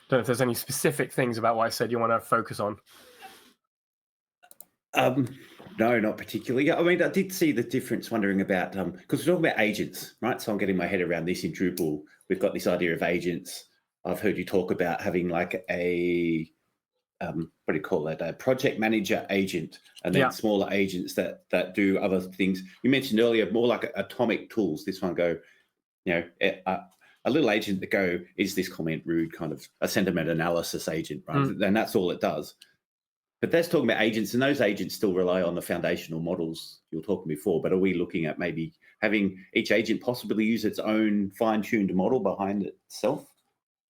S2: Don't know if there's any specific things about what I said you want to focus on.
S1: No, not particularly. I mean, I did see the difference, wondering about, because we're talking about agents, right? So I'm getting my head around this in Drupal. We've got this idea of agents. I've heard you talk about having like a, what do you call that? A project manager agent, and then smaller agents that do other things. You mentioned earlier more like atomic tools. This one go, a little agent that go, is this comment rude, kind of a sentiment analysis agent, right? And that's all it does. But that's talking about agents, and those agents still rely on the foundational models you were talking before. But are we looking at maybe having each agent possibly use its own fine-tuned model behind itself?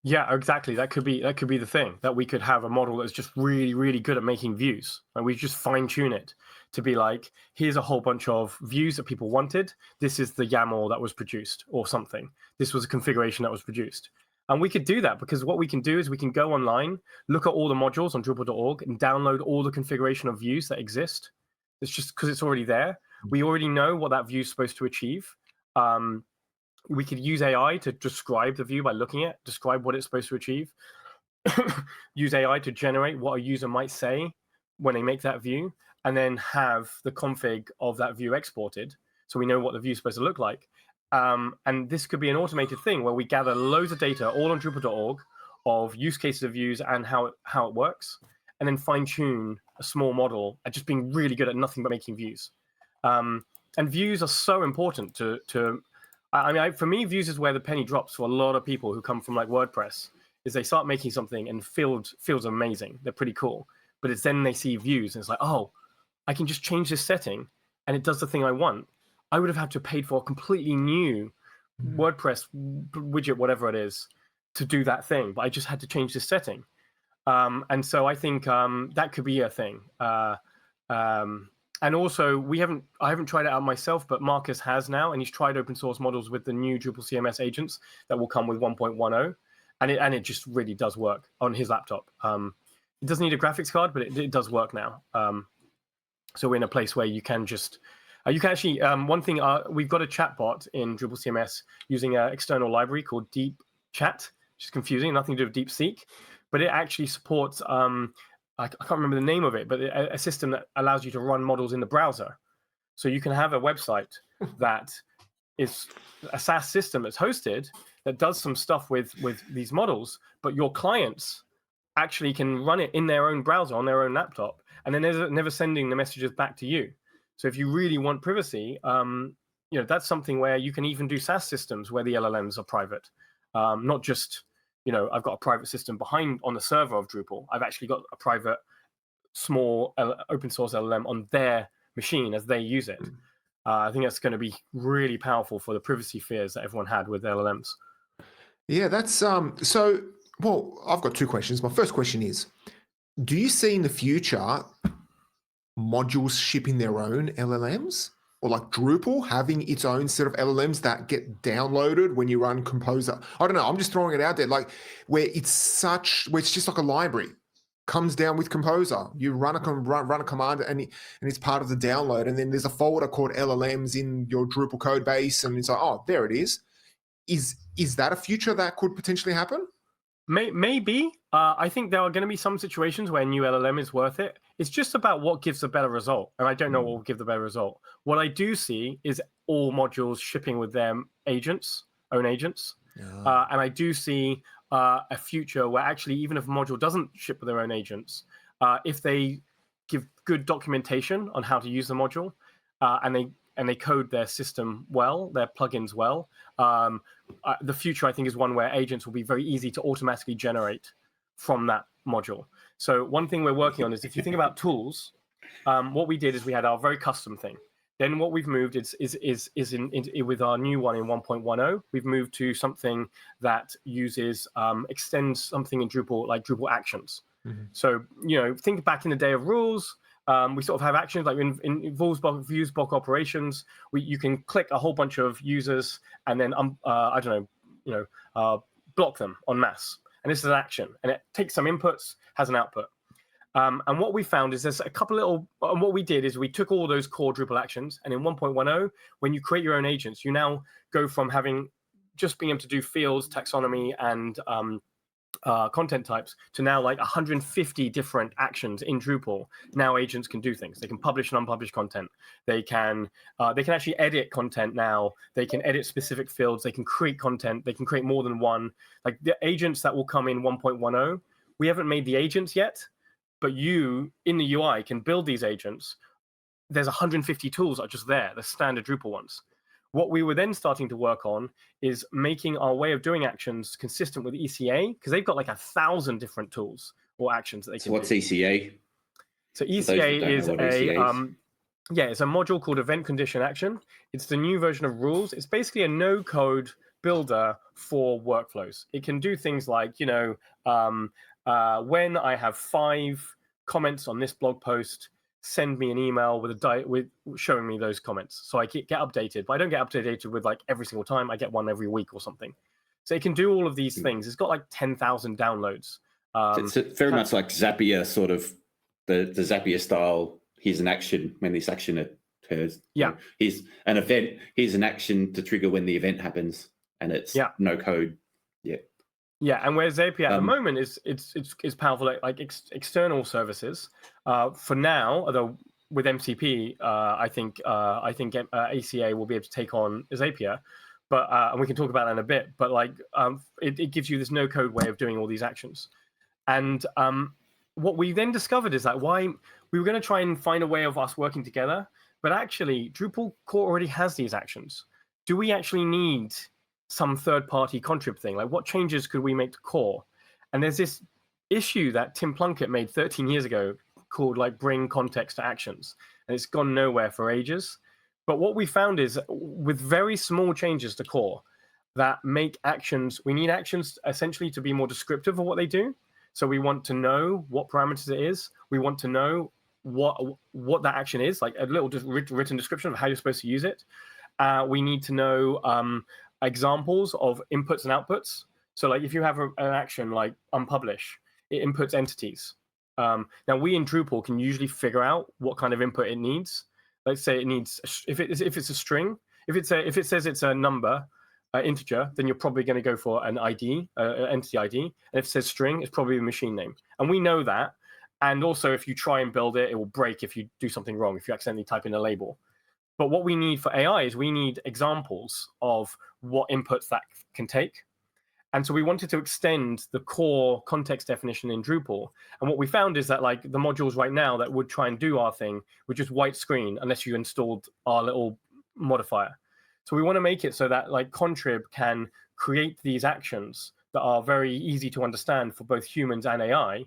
S2: Yeah, exactly. That could be the thing, that we could have a model that's just really, really good at making views, and we just fine-tune it to be like, here's a whole bunch of views that people wanted. This is the YAML that was produced, or something. This was a configuration that was produced. And we could do that, because what we can do is we can go online, look at all the modules on Drupal.org, and download all the configuration of views that exist. It's just because it's already there. We already know what that view is supposed to achieve. We could use AI to describe the view by looking at, describe what it's supposed to achieve. Use AI to generate what a user might say when they make that view, and then have the config of that view exported, so we know what the view is supposed to look like. And this could be an automated thing where we gather loads of data all on Drupal.org of use cases of views and how it works, and then fine-tune a small model at just being really good at nothing but making views. And views are so important to I mean, for me, views is where the penny drops for a lot of people who come from like WordPress, is they start making something and feels amazing. They're pretty cool. But it's then they see views and it's like, oh, I can just change this setting and it does the thing I want. I would have had to pay for a completely new WordPress widget, whatever it is, to do that thing. But I just had to change this setting. And so I think that could be a thing. And also, I haven't tried it out myself, but Marcus has now, and he's tried open source models with the new Drupal CMS agents that will come with 1.10, and it just really does work on his laptop. It doesn't need a graphics card, but it does work now. So we're in a place where you can just you can actually one thing we've got a chatbot in Drupal CMS using an external library called Deep Chat, which is confusing, nothing to do with DeepSeek, but it actually supports. I can't remember the name of it, but a system that allows you to run models in the browser. So you can have a website that is a SaaS system that's hosted that does some stuff with these models, but your clients actually can run it in their own browser on their own laptop, and then they're never sending the messages back to you. So if you really want privacy, that's something where you can even do SaaS systems where the LLMs are private, not just. I've got a private system behind on the server of Drupal. I've actually got a private, small open source LLM on their machine as they use it. I think that's going to be really powerful for the privacy fears that everyone had with LLMs.
S3: Yeah, that's so. Well, I've got two questions. My first question is, do you see in the future modules shipping their own LLMs? Or like Drupal having its own set of LLMs that get downloaded when you run Composer. I don't know. I'm just throwing it out there, like where it's just like a library comes down with Composer. You run a command and it's part of the download, and then there's a folder called LLMs in your Drupal code base, and it's like, oh, there it is. is that a future that could potentially happen?
S2: Maybe. I think there are going to be some situations where new LLM is worth it. It's just about what gives a better result. And I don't know what will give the better result. What I do see is all modules shipping with their own agents. And I do see a future where actually, even if a module doesn't ship with their own agents, if they give good documentation on how to use the module, and they code their system well, their plugins well, the future, I think, is one where agents will be very easy to automatically generate from that module. So one thing we're working on is, if you think about tools, what we did is we had our very custom thing. Then what we've moved is with our new one in 1.10, we've moved to something that uses extends something in Drupal, like Drupal actions. So, think back in the day of rules. We sort of have actions like in views block operations. You can click a whole bunch of users and then block them en masse. And this is an action, and it takes some inputs, has an output. And what we found is there's a couple what we did is we took all those core Drupal actions, and in 1.10, when you create your own agents, you now go from having just being able to do fields, taxonomy, and content types to now like 150 different actions in Drupal. Now agents can do things. They can publish and unpublish content. They can actually edit content now. They can edit specific fields. They can create content. They can create more than one. Like the agents that will come in 1.10, we haven't made the agents yet, but you in the UI can build these agents. There's 150 tools that are just there, the standard Drupal ones. What we were then starting to work on is making our way of doing actions consistent with ECA, because they've got like 1,000 different tools or actions that they can do.
S1: What's ECA?
S2: So ECA is it's a module called Event Condition Action. It's the new version of rules. It's basically a no-code builder for workflows. It can do things like, when I have 5 comments on this blog post, send me an email with showing me those comments, so I get updated. But I don't get updated with like every single time. I get one every week or something. So it can do all of these things. It's got like 10,000 downloads.
S1: It's very much like Zapier, sort of the Zapier style. Here's an action when this action occurs.
S2: Yeah.
S1: Here's an event. Here's an action to trigger when the event happens, and it's no code. Yeah.
S2: Yeah, and where Zapier at the moment is powerful, like external services. For now, although with MCP, I think ACA will be able to take on Zapier, but and we can talk about that in a bit. But it gives you this no-code way of doing all these actions. And what we then discovered is that why we were going to try and find a way of us working together, but actually Drupal core already has these actions. Do we actually need some third-party contrib thing? Like, what changes could we make to core? And there's this issue that Tim Plunkett made 13 years ago called like bring context to actions, and it's gone nowhere for ages. But what we found is with very small changes to core that make actions, we need actions essentially to be more descriptive of what they do. So we want to know what parameters it is. We want to know what that action is, like a little written description of how you're supposed to use it. We need to know examples of inputs and outputs. So like if you have an action like unpublish, it inputs entities. Now we in Drupal can usually figure out what kind of input it needs. Let's say it needs, if it's a string, if it says it's a number, integer, then you're probably going to go for an ID, entity ID. And if it says string, it's probably a machine name. And we know that. And also if you try and build it, it will break if you do something wrong, if you accidentally type in a label. But what we need for AI is we need examples of what inputs that can take. And so we wanted to extend the core context definition in Drupal. And what we found is that like the modules right now that would try and do our thing would just white screen unless you installed our little modifier. So we want to make it so that like contrib can create these actions that are very easy to understand for both humans and AI,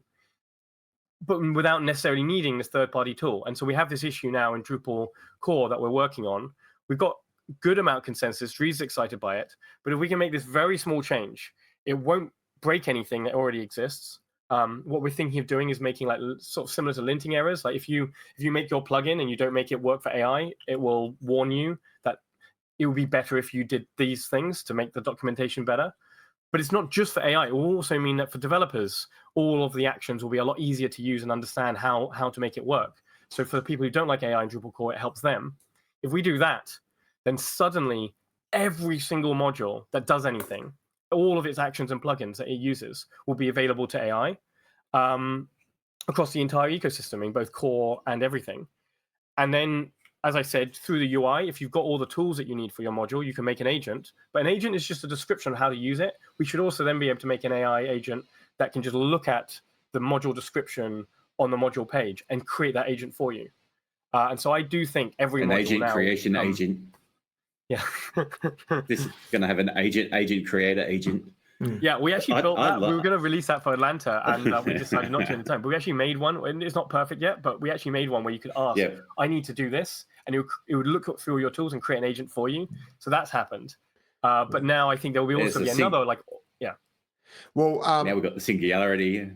S2: but without necessarily needing this third-party tool. And so we have this issue now in Drupal core that we're working on. We've got good amount of consensus. Dree's excited by it. But if we can make this very small change, it won't break anything that already exists. What we're thinking of doing is making like sort of similar to linting errors. Like if you make your plugin and you don't make it work for AI, it will warn you that it would be better if you did these things to make the documentation better. But it's not just for AI. It will also mean that for developers, all of the actions will be a lot easier to use and understand how to make it work. So for the people who don't like AI in Drupal core, it helps them. If we do that, then suddenly every single module that does anything, all of its actions and plugins that it uses will be available to AI across the entire ecosystem in both core and everything. And then, as I said, through the UI, if you've got all the tools that you need for your module, you can make an agent. But an agent is just a description of how to use it. We should also then be able to make an AI agent that can just look at the module description on the module page and create that agent for you. And so I do think every module
S1: agent
S2: now,
S1: creation agent.
S2: Yeah.
S1: This is going to have an agent creator agent.
S2: Yeah, we actually built that. We were going to release that for Atlanta, and we decided not to in the time. But we actually made one, and it's not perfect yet, but we actually made one where you could ask, I need to do this, and it would look through your tools and create an agent for you. So that's happened. But now I think there will also be another,
S3: Well,
S1: now we've got the singularity.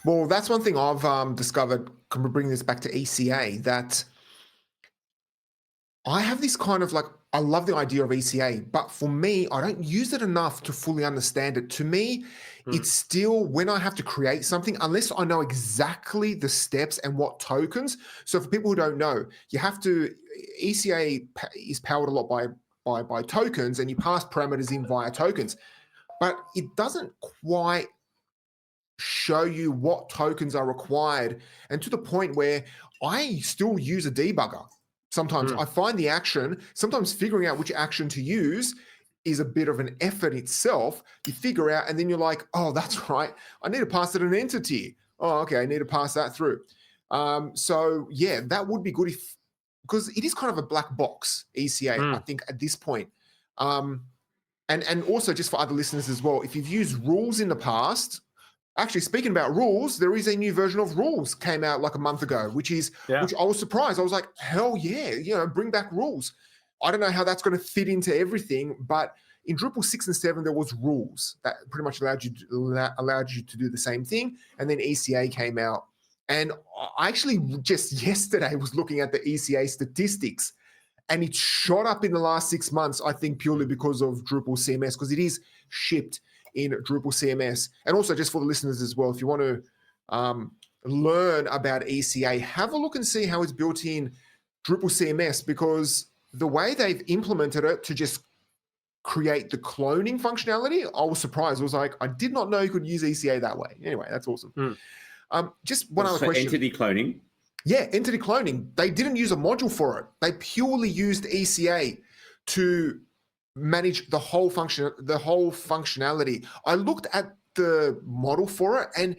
S3: Well, that's one thing I've discovered. Can we bring this back to ECA? That I have this kind of I love the idea of ECA, but for me, I don't use it enough to fully understand it. To me, it's still when I have to create something, unless I know exactly the steps and what tokens. So for people who don't know, you have to, ECA is powered a lot by tokens, and you pass parameters in via tokens, but it doesn't quite show you what tokens are required. And to the point where I still use a debugger. Sometimes I find the action, sometimes figuring out which action to use is a bit of an effort itself. You figure out, and then you're like, oh, that's right. I need to pass it an entity. Oh, okay, I need to pass that through. So yeah, that would be good because it is kind of a black box, ECA, I think at this point. And also just for other listeners as well, if you've used rules in the past, actually, speaking about rules, there is a new version of rules came out like a month ago, which I was surprised. I was like, hell yeah, bring back rules. I don't know how that's going to fit into everything, but in Drupal 6 and 7, there was rules that pretty much allowed you to do the same thing. And then ECA came out. And I actually just yesterday was looking at the ECA statistics, and it shot up in the last 6 months, I think purely because of Drupal CMS, because it is shipped in Drupal CMS. And also just for the listeners as well, if you want to learn about ECA, have a look and see how it's built in Drupal CMS, because the way they've implemented it to just create the cloning functionality, I was surprised. I was like, I did not know you could use ECA that way. Anyway, that's awesome. Just one other question.
S1: Entity cloning?
S3: Yeah, entity cloning. They didn't use a module for it. They purely used ECA to manage the whole functionality. I looked at the model for it, and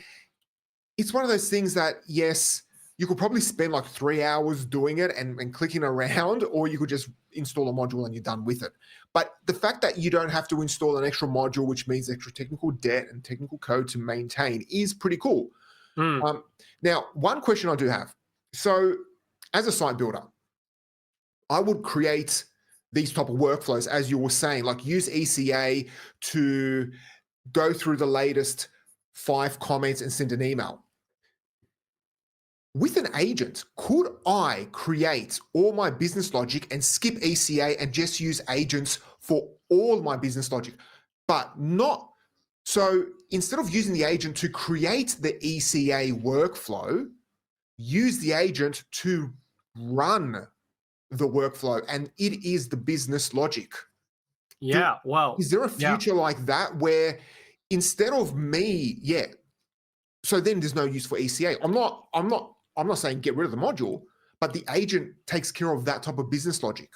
S3: it's one of those things that, yes, you could probably spend like 3 hours doing it and clicking around, or you could just install a module and you're done with it. But the fact that you don't have to install an extra module, which means extra technical debt and technical code to maintain, is pretty cool. Now, one question I do have. So as a site builder, I would create these type of workflows, as you were saying, like use ECA to go through the latest 5 comments and send an email. With an agent, could I create all my business logic and skip ECA and just use agents for all my business logic? But not, so instead of using the agent to create the ECA workflow, use the agent to run the workflow, and it is the business logic.
S2: Yeah, well,
S3: is there a future like that where instead of me, so then there's no use for ECA. I'm not saying get rid of the module, but the agent takes care of that type of business logic.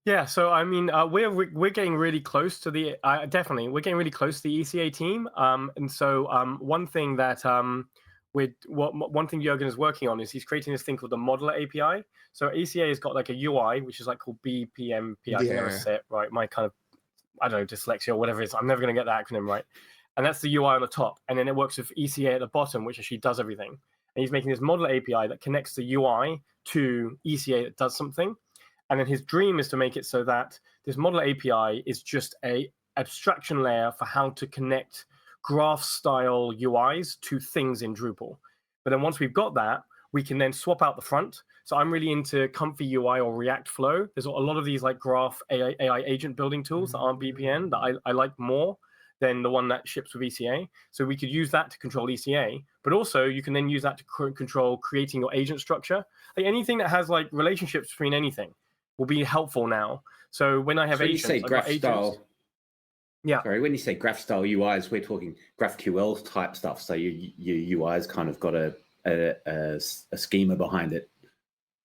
S2: Yeah, so I mean, we're getting really close to the definitely we're getting really close to the ECA team, and so one thing that one thing Jürgen is working on is he's creating this thing called the Modeler API. So ECA has got like a UI which is like called BPMP. I can never say it right. My kind of, I don't know, dyslexia or whatever it is. I'm never going to get that acronym right. And that's the UI on the top, and then it works with ECA at the bottom, which actually does everything. And he's making this Modeler API that connects the UI to ECA that does something. And then his dream is to make it so that this Modeler API is just a abstraction layer for how to connect graph-style UIs to things in Drupal. But then once we've got that, we can then swap out the front. So I'm really into Comfy UI or React Flow. There's a lot of these like graph AI agent building tools that aren't BPN that I like more than the one that ships with ECA. So we could use that to control ECA, but also you can then use that to control creating your agent structure. Like anything that has like relationships between anything. will be helpful now. So when I have
S1: when
S2: agents,
S1: you say graph style,
S2: yeah.
S1: Sorry, when you say graph style UIs, we're talking GraphQL type stuff. So your UI's kind of got a schema behind it,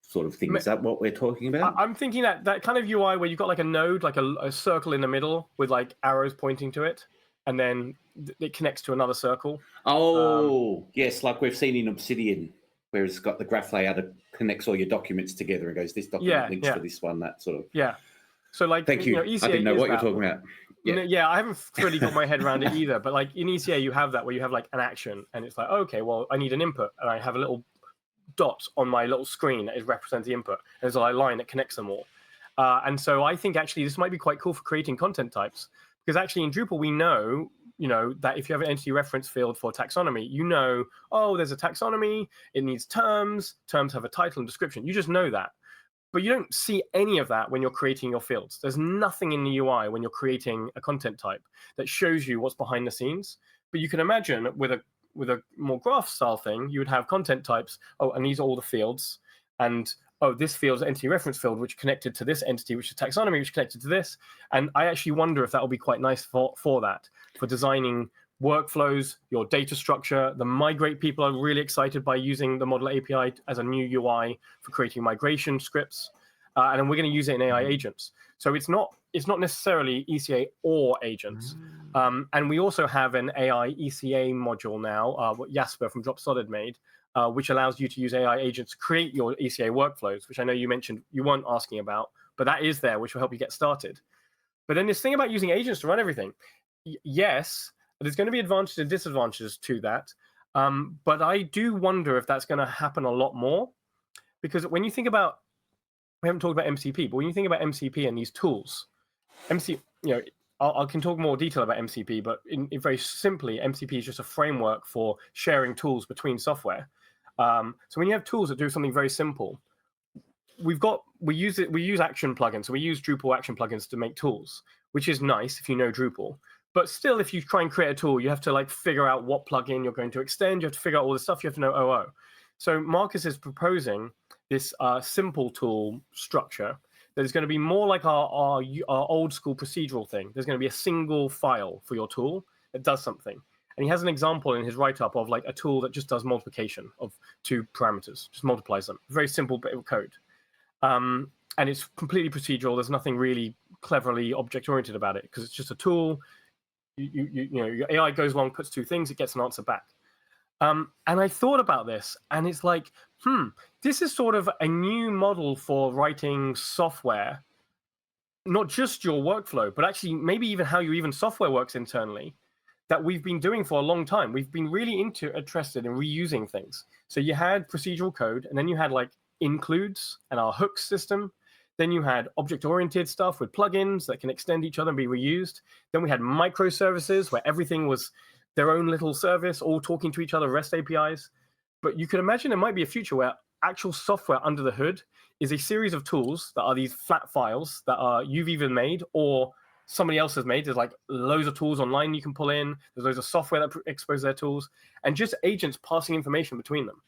S1: sort of thing. Is that what we're talking about?
S2: I'm thinking that kind of UI where you've got like a node, like a circle in the middle with like arrows pointing to it, and then it connects to another circle.
S1: Oh, yes, like we've seen in Obsidian, where it's got the graph layout that connects all your documents together and goes, this document links to this one, that sort of.
S2: Yeah. So like,
S1: thank you.
S2: ECA
S1: I didn't know what you're
S2: that.
S1: talking about.
S2: Yeah, I haven't really got my head around it either. But like in ECA, you have that where you have like an action, and it's like, okay, well, I need an input, and I have a little dot on my little screen that represents the input. There's a line that connects them all. And so I think actually this might be quite cool for creating content types, because actually in Drupal we know, that if you have an entity reference field for taxonomy, oh, there's a taxonomy, it needs terms have a title and description. You just know that. But you don't see any of that when you're creating your fields. There's nothing in the UI when you're creating a content type that shows you what's behind the scenes. But you can imagine with a more graph style thing, you would have content types. Oh, and these are all the fields. And oh, this field is entity reference field, which connected to this entity, which is taxonomy, which connected to this. And I actually wonder if that will be quite nice for that, for designing workflows, your data structure. The migrate people are really excited by using the Model API as a new UI for creating migration scripts. And then we're going to use it in AI agents. So it's not necessarily ECA or agents. And we also have an AI ECA module now, what Jasper from Drop Solid made, which allows you to use AI agents to create your ECA workflows, which I know you mentioned you weren't asking about, but that is there, which will help you get started. But then this thing about using agents to run everything, yes, there's going to be advantages and disadvantages to that. But I do wonder if that's going to happen a lot more, because when you think about, we haven't talked about MCP, but when you think about MCP and these tools, I can talk more detail about MCP, but in very simply, MCP is just a framework for sharing tools between software. So when you have tools that do something very simple, we use action plugins. So we use Drupal action plugins to make tools, which is nice if you know Drupal. But still, if you try and create a tool, you have to like figure out what plugin you're going to extend. You have to figure out all the stuff. You have to know OO. So Marcus is proposing this simple tool structure that is going to be more like our old school procedural thing. There's going to be a single file for your tool that does something. And he has an example in his write-up of like a tool that just does multiplication of two parameters, just multiplies them. Very simple bit of code. And it's completely procedural. There's nothing really cleverly object-oriented about it because it's just a tool. Your AI goes along, puts two things, it gets an answer back. And I thought about this, and it's like, this is sort of a new model for writing software, not just your workflow, but actually maybe even how your even software works internally, that we've been doing for a long time. We've been really interested in reusing things. So you had procedural code, and then you had like includes and our hooks system. Then you had object-oriented stuff with plugins that can extend each other and be reused. Then we had microservices where everything was their own little service, all talking to each other, REST APIs. But you can imagine there might be a future where actual software under the hood is a series of tools that are these flat files that you've even made or somebody else has made. There's like loads of tools online you can pull in. There's loads of software that expose their tools and just agents passing information between them.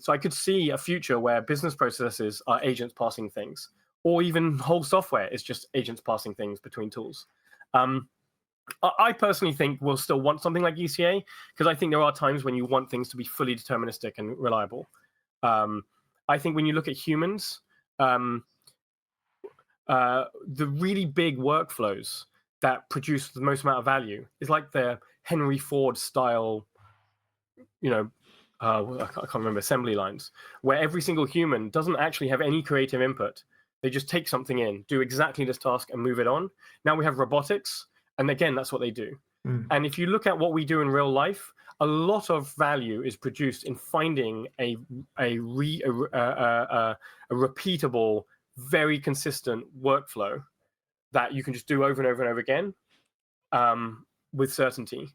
S2: So I could see a future where business processes are agents passing things, or even whole software is just agents passing things between tools. I personally think we'll still want something like ECA because I think there are times when you want things to be fully deterministic and reliable. I think when you look at humans, the really big workflows that produce the most amount of value is like the Henry Ford style, I can't remember, assembly lines, where every single human doesn't actually have any creative input. They just take something in, do exactly this task, and move it on. Now we have robotics, and again, that's what they do. And if you look at what we do in real life, a lot of value is produced in finding a repeatable, very consistent workflow that you can just do over and over and over again with certainty.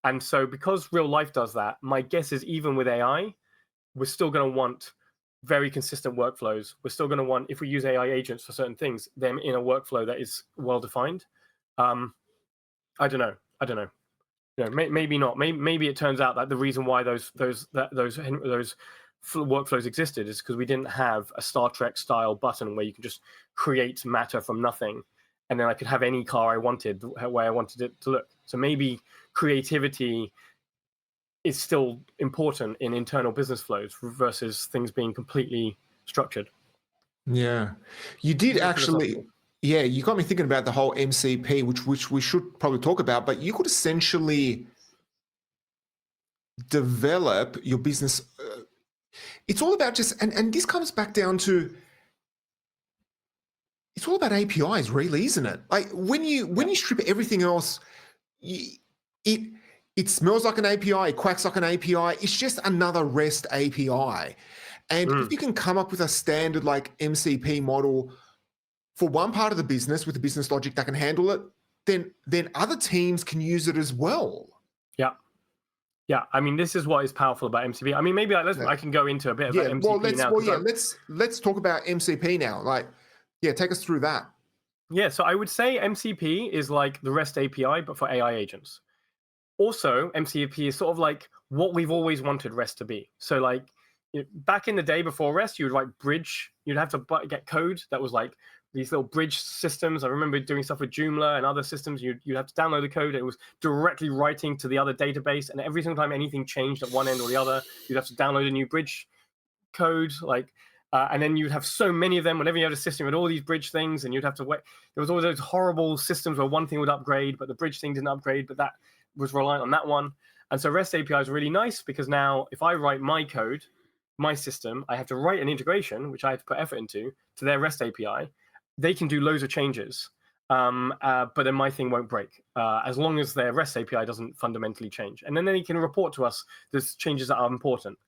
S2: And so because real life does that, my guess is even with AI, we're still going to want very consistent workflows. We're still going to want, if we use AI agents for certain things, them in a workflow that is well-defined. I don't know. Maybe not. Maybe it turns out that the reason why those workflows existed is because we didn't have a Star Trek style button where you can just create matter from nothing, and then I could have any car I wanted the way I wanted it to look. So maybe creativity is still important in internal business flows versus things being completely structured.
S3: Yeah, you did actually. Yeah, you got me thinking about the whole MCP, which we should probably talk about. But you could essentially develop your business. It's all about just, and this comes back down to, it's all about APIs, really, isn't it? Like when you strip everything else, it smells like an API, it quacks like an API. It's just another REST API. And if you can come up with a standard like MCP model for one part of the business with a business logic that can handle it, then other teams can use it as well.
S2: Yeah, I mean, this is what is powerful about MCP. I mean, maybe I can go into a bit about MCP now.
S3: Let's talk about MCP now. Like, take us through that.
S2: Yeah, so I would say MCP is like the REST API, but for AI agents. Also, MCP is sort of like what we've always wanted REST to be. So like back in the day before REST, you would write bridge. You'd have to get code that was like these little bridge systems. I remember doing stuff with Joomla and other systems. You'd have to download the code. It was directly writing to the other database. And every single time anything changed at one end or the other, you'd have to download a new bridge code. And then you'd have so many of them. Whenever you had a system with all these bridge things, and you'd have to wait. There was always those horrible systems where one thing would upgrade, but the bridge thing didn't upgrade, but that was reliant on that one. And so REST API is really nice because now if I write my code, my system, I have to write an integration, which I have to put effort into, to their REST API. They can do loads of changes, but then my thing won't break as long as their REST API doesn't fundamentally change. And then they can report to us there's changes that are important.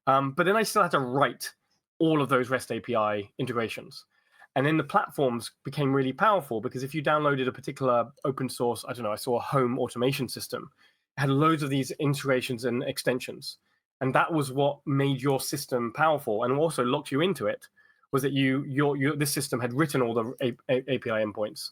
S2: But then I still have to write all of those REST API integrations. And then the platforms became really powerful because if you downloaded a particular open source, I don't know, I saw a home automation system, it had loads of these integrations and extensions. And that was what made your system powerful and also locked you into it, was that this system had written all the API endpoints.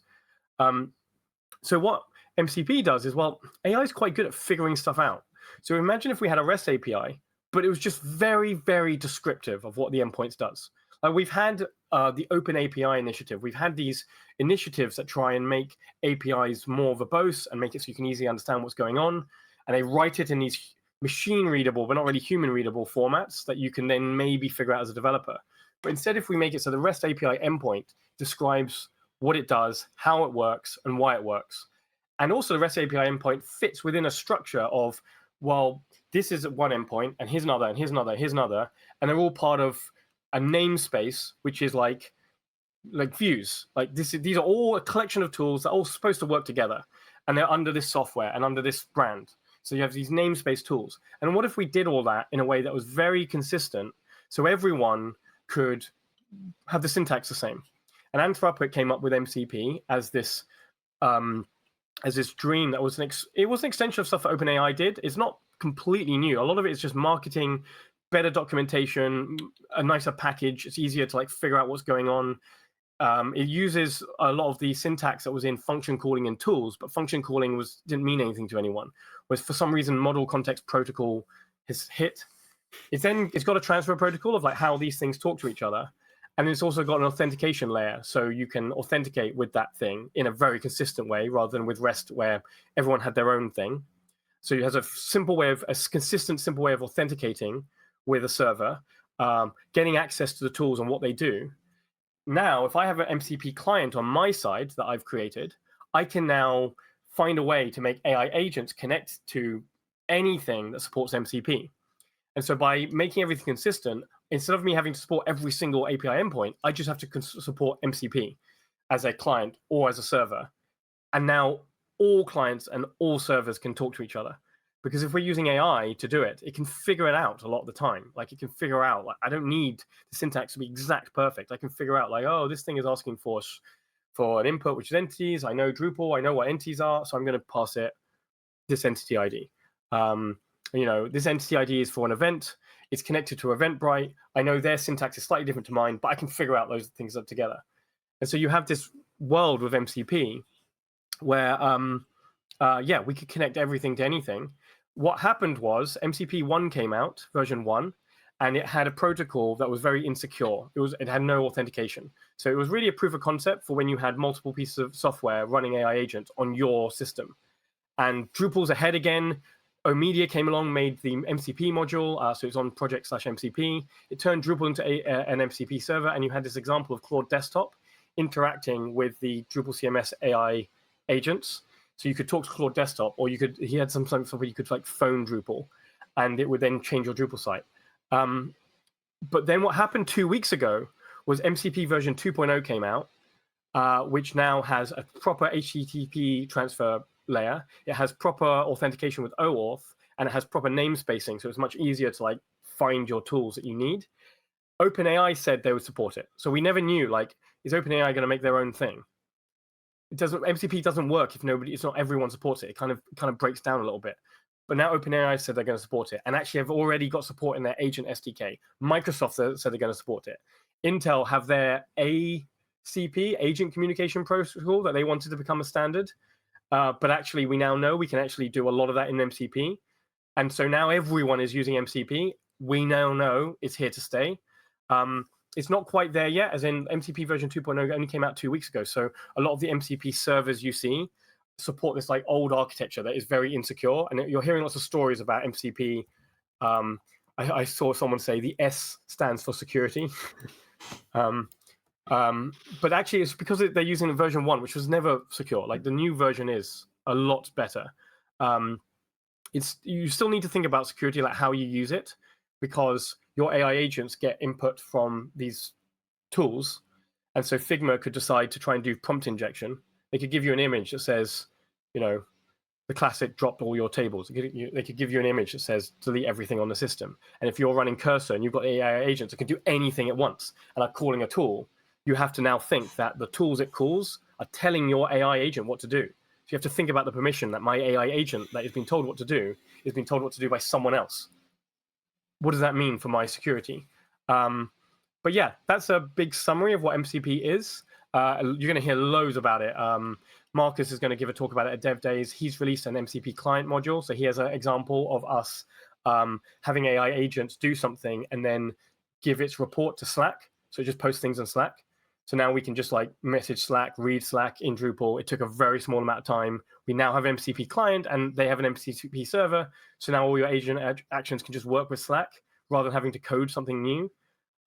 S2: So what MCP does is, well, AI is quite good at figuring stuff out. So imagine if we had a REST API, but it was just very, very descriptive of what the endpoints does. We've had the Open API initiative. We've had these initiatives that try and make APIs more verbose and make it so you can easily understand what's going on. And they write it in these machine readable, but not really human readable formats that you can then maybe figure out as a developer. But instead, if we make it so the REST API endpoint describes what it does, how it works, and why it works. And also the REST API endpoint fits within a structure of, well, this is one endpoint, and here's another, and here's another, here's another. And they're all part of a namespace, which is like views. Like these are all a collection of tools that are all supposed to work together. And they're under this software and under this brand. So you have these namespace tools. And what if we did all that in a way that was very consistent so everyone could have the syntax the same? And Anthropic came up with MCP as this dream that was it was an extension of stuff that OpenAI did. It's not completely new. A lot of it is just marketing, better documentation, a nicer package. It's easier to figure out what's going on. It uses a lot of the syntax that was in function calling and tools, but function calling didn't mean anything to anyone. Whereas for some reason, model context protocol has hit. It's got a transfer protocol of how these things talk to each other. And it's also got an authentication layer. So you can authenticate with that thing in a very consistent way rather than with REST where everyone had their own thing. So it has a consistent, simple way of authenticating with a server, getting access to the tools and what they do. Now, if I have an MCP client on my side that I've created, I can now find a way to make AI agents connect to anything that supports MCP. And so by making everything consistent, instead of me having to support every single API endpoint, I just have to support MCP as a client or as a server. And now all clients and all servers can talk to each other. Because if we're using AI to do it, it can figure it out a lot of the time. It can figure out, I don't need the syntax to be exact perfect. I can figure out oh, this thing is asking for an input, which is entities. I know Drupal, I know what entities are, so I'm going to pass it this entity ID. This entity ID is for an event. It's connected to Eventbrite. I know their syntax is slightly different to mine, but I can figure out those things up together. And so you have this world with MCP where, we could connect everything to anything. What happened was MCP 1 came out, version 1, and it had a protocol that was very insecure. It had no authentication. So it was really a proof of concept for when you had multiple pieces of software running AI agents on your system. And Drupal's ahead again. Omedia came along, made the MCP module, so it's on project/MCP. It turned Drupal into an MCP server, and you had this example of Claude Desktop interacting with the Drupal CMS AI agents. So you could talk to Claude Desktop, or he had something where you could like phone Drupal, and it would then change your Drupal site. But then what happened 2 weeks ago was MCP version 2.0 came out, which now has a proper HTTP transfer layer. It has proper authentication with OAuth, and it has proper namespacing, so it's much easier to like find your tools that you need. OpenAI said they would support it, so we never knew, like, is OpenAI going to make their own thing? MCP doesn't work if it's not everyone supports it. It kind of breaks down a little bit. But now OpenAI said they're going to support it, and actually have already got support in their agent SDK. Microsoft said they're going to support it. Intel have their ACP, Agent Communication Protocol, that they wanted to become a standard. But actually, we now know we can actually do a lot of that in MCP. And so now everyone is using MCP. We now know it's here to stay. It's not quite there yet, as in MCP version 2.0 only came out 2 weeks ago. So a lot of the MCP servers you see support this like old architecture that is very insecure. And you're hearing lots of stories about MCP. I saw someone say the S stands for security. But actually, it's because they're using version 1, which was never secure. Like, the new version is a lot better. You still need to think about security, like how you use it, because your AI agents get input from these tools. And so Figma could decide to try and do prompt injection. They could give you an image that says, the classic dropped all your tables. They could give you an image that says delete everything on the system. And if you're running Cursor and you've got AI agents that can do anything at once and are calling a tool, you have to now think that the tools it calls are telling your AI agent what to do. So you have to think about the permission that my AI agent that has been told what to do is being told what to do by someone else. What does that mean for my security? But yeah, that's a big summary of what MCP is. You're going to hear loads about it. Marcus is going to give a talk about it at Dev Days. He's released an MCP client module. So he has an example of us having AI agents do something and then give its report to Slack. So just post things on Slack. So now we can just like message Slack, read Slack in Drupal. It took a very small amount of time. We now have an MCP client and they have an MCP server. So now all your agent actions can just work with Slack rather than having to code something new.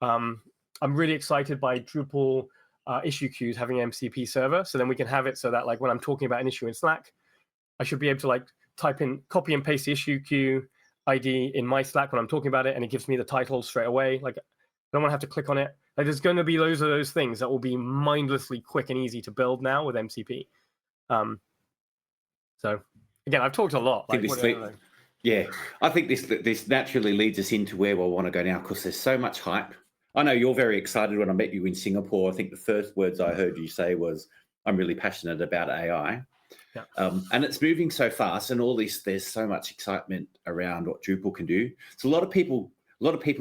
S2: I'm really excited by Drupal issue queues having an MCP server. So then we can have it so that like when I'm talking about an issue in Slack, I should be able to like type in, copy and paste the issue queue ID in my Slack when I'm talking about it, and it gives me the title straight away. Like, I don't want to have to click on it. Like, there's going to be loads of those things that will be mindlessly quick and easy to build now with MCP. So again, I've talked a lot.
S1: I think this naturally leads us into where we want to go now, because there's so much hype. I know you're very excited. When I met you in Singapore, I think the first words I heard you say was, "I'm really passionate about AI."
S2: Yeah.
S1: And it's moving so fast, and all this. There's so much excitement around what Drupal can do. So a lot of people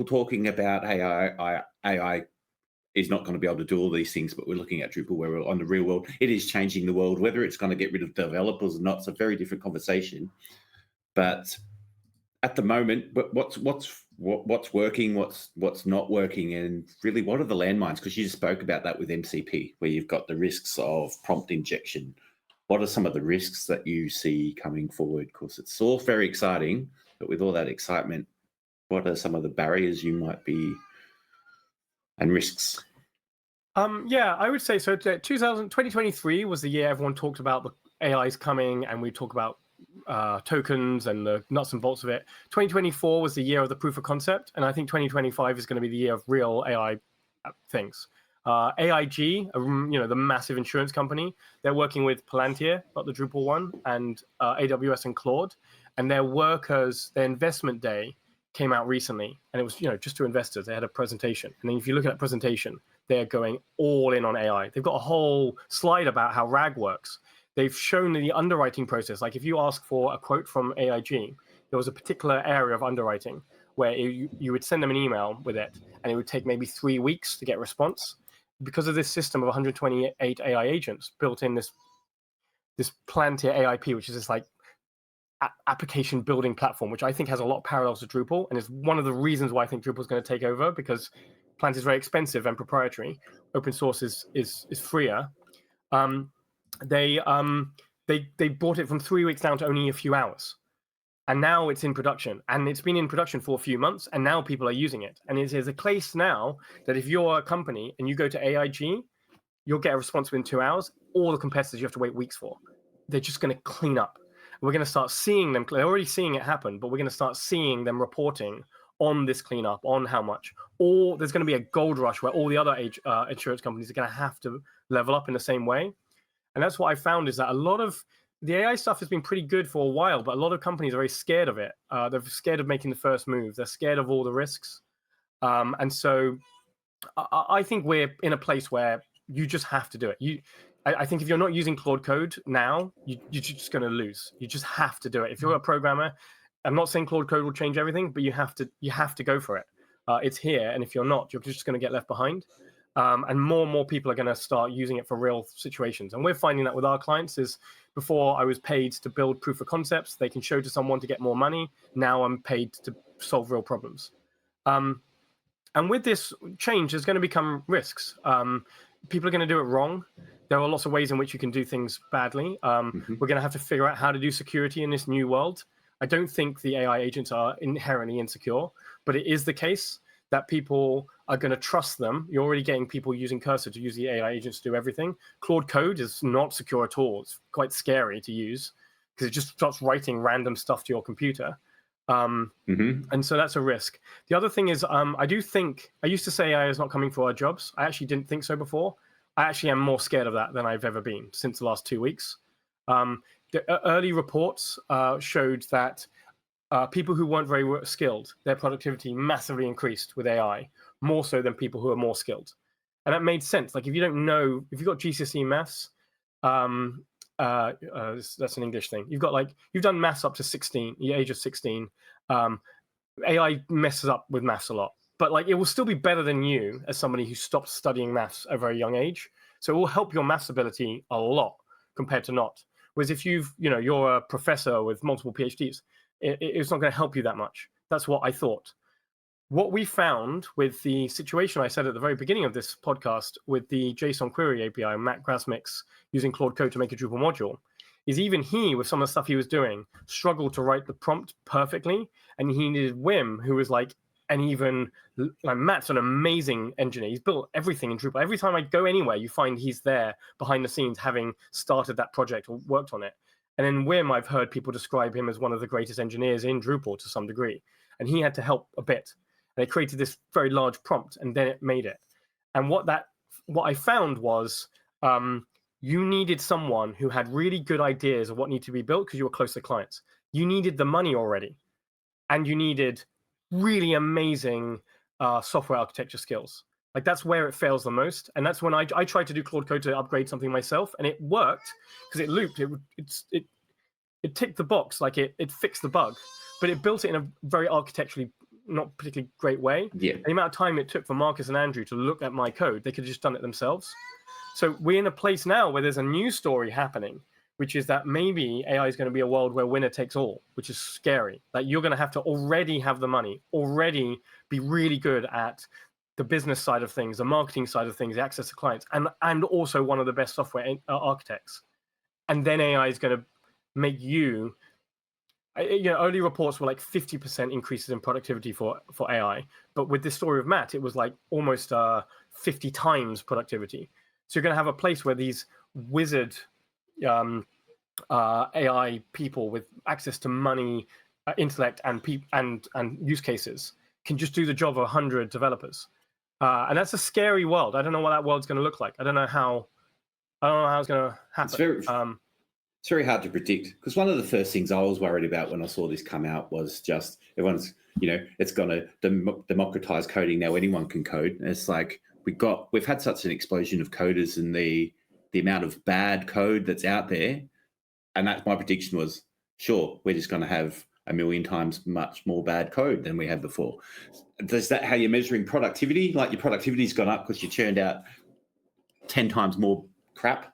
S1: talking about AI is not going to be able to do all these things, but we're looking at Drupal where we're on the real world. It is changing the world. Whether it's going to get rid of developers or not, it's a very different conversation. But at the moment, but what's working, what's not working, and really what are the landmines? Because you just spoke about that with MCP, where you've got the risks of prompt injection. What are some of the risks that you see coming forward? Because it's all very exciting, but with all that excitement, what are some of the barriers you might be and risks?
S2: Yeah, I would say so. 2023 was the year everyone talked about the AI's coming, and we talk about tokens and the nuts and bolts of it. 2024 was the year of the proof of concept, and I think 2025 is going to be the year of real AI things. AIG, the massive insurance company, they're working with Palantir, not the Drupal one, and AWS and Claude, and their investment day came out recently, and it was just to investors. They had a presentation, and then if you look at that presentation, they're going all in on AI. They've got a whole slide about how RAG works. They've shown the underwriting process. Like, if you ask for a quote from AIG, there was a particular area of underwriting where you would send them an email with it, and it would take maybe 3 weeks to get a response. Because of this system of 128 AI agents built in this Palantir AIP, which is this like application building platform, which I think has a lot of parallels to Drupal, and is one of the reasons why I think Drupal is going to take over, because Plant is very expensive and proprietary. Open source is freer. They brought it from 3 weeks down to only a few hours, and now it's in production, and it's been in production for a few months, and now people are using it. And it is a case now that if you're a company and you go to AIG, you'll get a response within 2 hours. All the competitors you have to wait weeks for. They're just going to clean up. We're going to start seeing them. They're already seeing it happen, but we're going to start seeing them reporting on this cleanup, on how much. Or there's going to be a gold rush where all the other insurance companies are going to have to level up in the same way. And that's what I found, is that a lot of the AI stuff has been pretty good for a while, but a lot of companies are very scared of it. They're scared of making the first move. They're scared of all the risks. And so I think we're in a place where you just have to do it. I think if you're not using Claude Code now, you're just going to lose. You just have to do it. If you're a programmer, I'm not saying Claude Code will change everything, but you have to go for it. It's here, and if you're not, you're just going to get left behind. And more people are going to start using it for real situations. And we're finding that with our clients is, before I was paid to build proof of concepts they can show to someone to get more money. Now I'm paid to solve real problems. And with this change, there's going to become risks. People are going to do it wrong. There are lots of ways in which you can do things badly. We're going to have to figure out how to do security in this new world. I don't think the AI agents are inherently insecure, but it is the case that people are going to trust them. You're already getting people using Cursor to use the AI agents to do everything. Claude Code is not secure at all. It's quite scary to use because it just starts writing random stuff to your computer. And so that's a risk. The other thing is, I used to say AI is not coming for our jobs. I actually didn't think so before. I actually am more scared of that than I've ever been since the last 2 weeks. The early reports showed that people who weren't very skilled, their productivity massively increased with AI, more so than people who are more skilled. And that made sense. Like, if you don't know, if you've got GCSE maths, that's an English thing. You've done maths up to 16, the age of 16. AI messes up with maths a lot, but it will still be better than you as somebody who stopped studying maths at a very young age. So it will help your maths ability a lot compared to not. Whereas if you're a professor with multiple PhDs, it's not going to help you that much. That's what I thought. What we found with the situation I said at the very beginning of this podcast with the JSON query API, Matt Grasmick's using Claude Code to make a Drupal module, is even he, with some of the stuff he was doing, struggled to write the prompt perfectly. And he needed Wim, who was Matt's an amazing engineer. He's built everything in Drupal. Every time I go anywhere, you find he's there behind the scenes, having started that project or worked on it. And then Wim, I've heard people describe him as one of the greatest engineers in Drupal to some degree. And he had to help a bit. And they created this very large prompt, and then it made it. And what I found was you needed someone who had really good ideas of what needed to be built because you were close to clients. You needed the money already. And you needed really amazing software architecture skills. That's where it fails the most. And that's when I tried to do Claude Code to upgrade something myself, and it worked because it looped. It ticked the box, it fixed the bug, but it built it in a very architecturally not particularly great way.
S1: Yeah.
S2: The amount of time it took for Marcus and Andrew to look at my code, they could have just done it themselves. So we're in a place now where there's a new story happening, which is that maybe AI is going to be a world where winner takes all, which is scary. You're going to have to already have the money, already be really good at the business side of things, the marketing side of things, the access to clients, and also one of the best software architects. And then AI is going to make you, early reports were 50% increases in productivity for AI. But with this story of Matt, it was almost 50 times productivity. So you're going to have a place where these wizard AI people with access to money, intellect, and use cases can just do the job of 100 developers. And that's a scary world. I don't know what that world's going to look like. I don't know how it's going to happen.
S1: It's very hard to predict, because one of the first things I was worried about when I saw this come out was just everyone's, it's going to democratize coding. Now anyone can code. And it's we've had such an explosion of coders and the amount of bad code that's out there. And that's my prediction was, sure, we're just going to have a million times much more bad code than we had before. Is that how you're measuring productivity? Your productivity's gone up because you churned out 10 times more crap,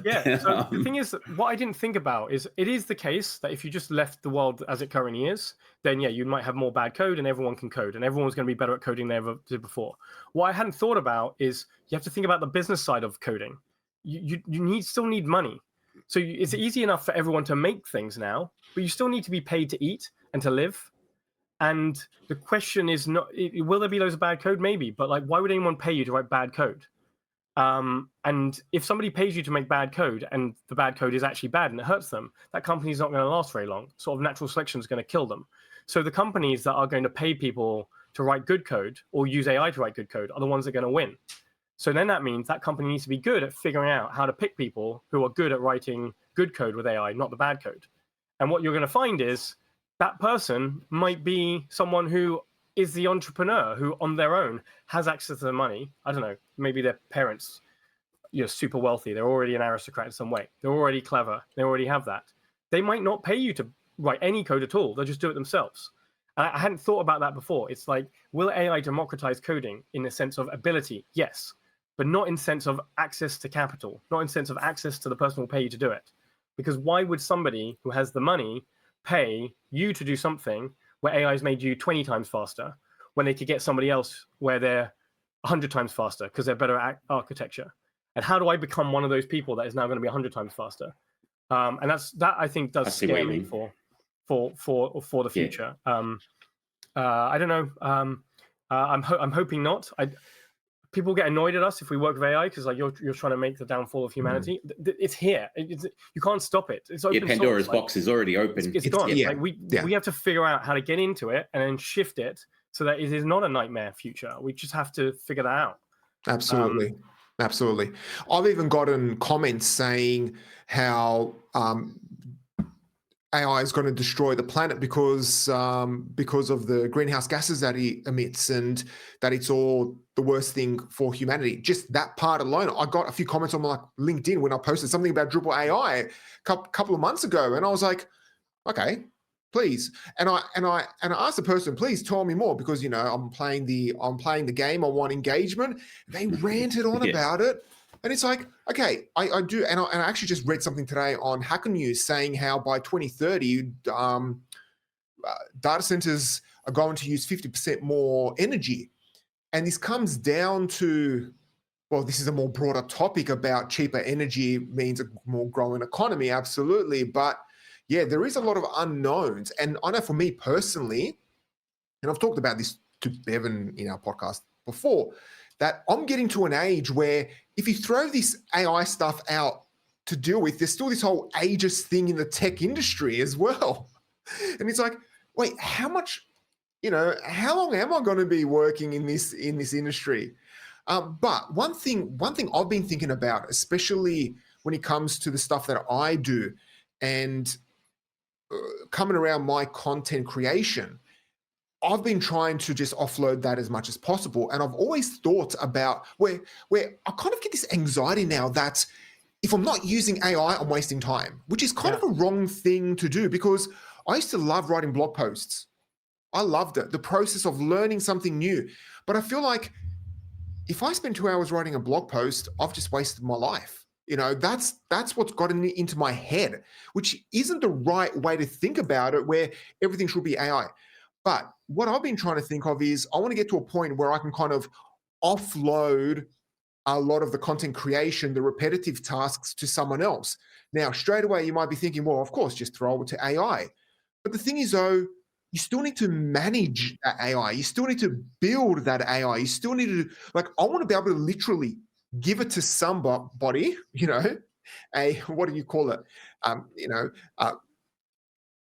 S2: Yeah. So the thing is, what I didn't think about is it is the case that if you just left the world as it currently is, then yeah, you might have more bad code and everyone can code and everyone's going to be better at coding than ever did before. What I hadn't thought about is you have to think about the business side of coding. You still need money. So it's easy enough for everyone to make things now, but you still need to be paid to eat and to live. And the question is not, will there be loads of bad code? Maybe, but like, why would anyone pay you to write bad code? And if somebody pays you to make bad code and the bad code is actually bad and it hurts them, that company's not going to last very long. Sort of natural selection is going to kill them. So the companies that are going to pay people to write good code or use AI to write good code are the ones that are going to win. So then that means that company needs to be good at figuring out how to pick people who are good at writing good code with AI, not the bad code. And what you're going to find is that person might be someone who is the entrepreneur who on their own has access to the money. I don't know, maybe their parents, super wealthy. They're already an aristocrat in some way. They're already clever. They already have that. They might not pay you to write any code at all. They'll just do it themselves. And I hadn't thought about that before. It's like, will AI democratize coding in the sense of ability? Yes, but not in sense of access to capital, not in sense of access to the person who will pay you to do it. Because why would somebody who has the money pay you to do something where AI has made you 20 times faster when they could get somebody else where they're 100 times faster because they're better at architecture? And how do I become one of those people that is now going to be 100 times faster? And that I think does scare me for the future. Yeah. I don't know. I'm hoping not. People get annoyed at us if we work with AI because like you're trying to make the downfall of humanity. It's here. You can't stop it. It's open
S1: Pandora's
S2: source.
S1: box is already open.
S2: It's gone. Like we have to figure out how to get into it and then shift it so that it is not a nightmare future. We just have to figure that out.
S3: Absolutely. Absolutely. I've even gotten comments saying how AI is going to destroy the planet because of the greenhouse gases that it emits and that it's all the worst thing for humanity. Just that part alone. I got a few comments on like LinkedIn when I posted something about Drupal AI a couple of months ago, and I was like, okay, please. And I asked the person, please tell me more because I'm playing the game. I want engagement. They ranted on about it. And it's like, okay, I do. And I actually just read something today on Hacker News saying how by 2030, data centers are going to use 50% more energy. And this comes down to, well, this is a more broader topic about cheaper energy means a more growing economy. Absolutely. But yeah, there is a lot of unknowns. And I know for me personally, and I've talked about this to Bevan in our podcast before, that I'm getting to an age where if you throw this AI stuff out to deal with, there's still this whole ageist thing in the tech industry as well. And it's like, wait, how much, how long am I going to be working in this industry? But one thing I've been thinking about, especially when it comes to the stuff that I do and coming around my content creation, I've been trying to just offload that as much as possible. And I've always thought about where I kind of get this anxiety now that if I'm not using AI, I'm wasting time, which is kind of a wrong thing to do because I used to love writing blog posts. I loved it, the process of learning something new. But I feel like if I spend 2 hours writing a blog post, I've just wasted my life. That's what's gotten into my head, which isn't the right way to think about it, where everything should be AI. But what I've been trying to think of is I want to get to a point where I can kind of offload a lot of the content creation, the repetitive tasks to someone else. Now, straight away, you might be thinking, well, of course, just throw it to AI. But the thing is, though, you still need to manage that AI. You still need to build that AI. You still need to, I want to be able to literally give it to somebody, what do you call it?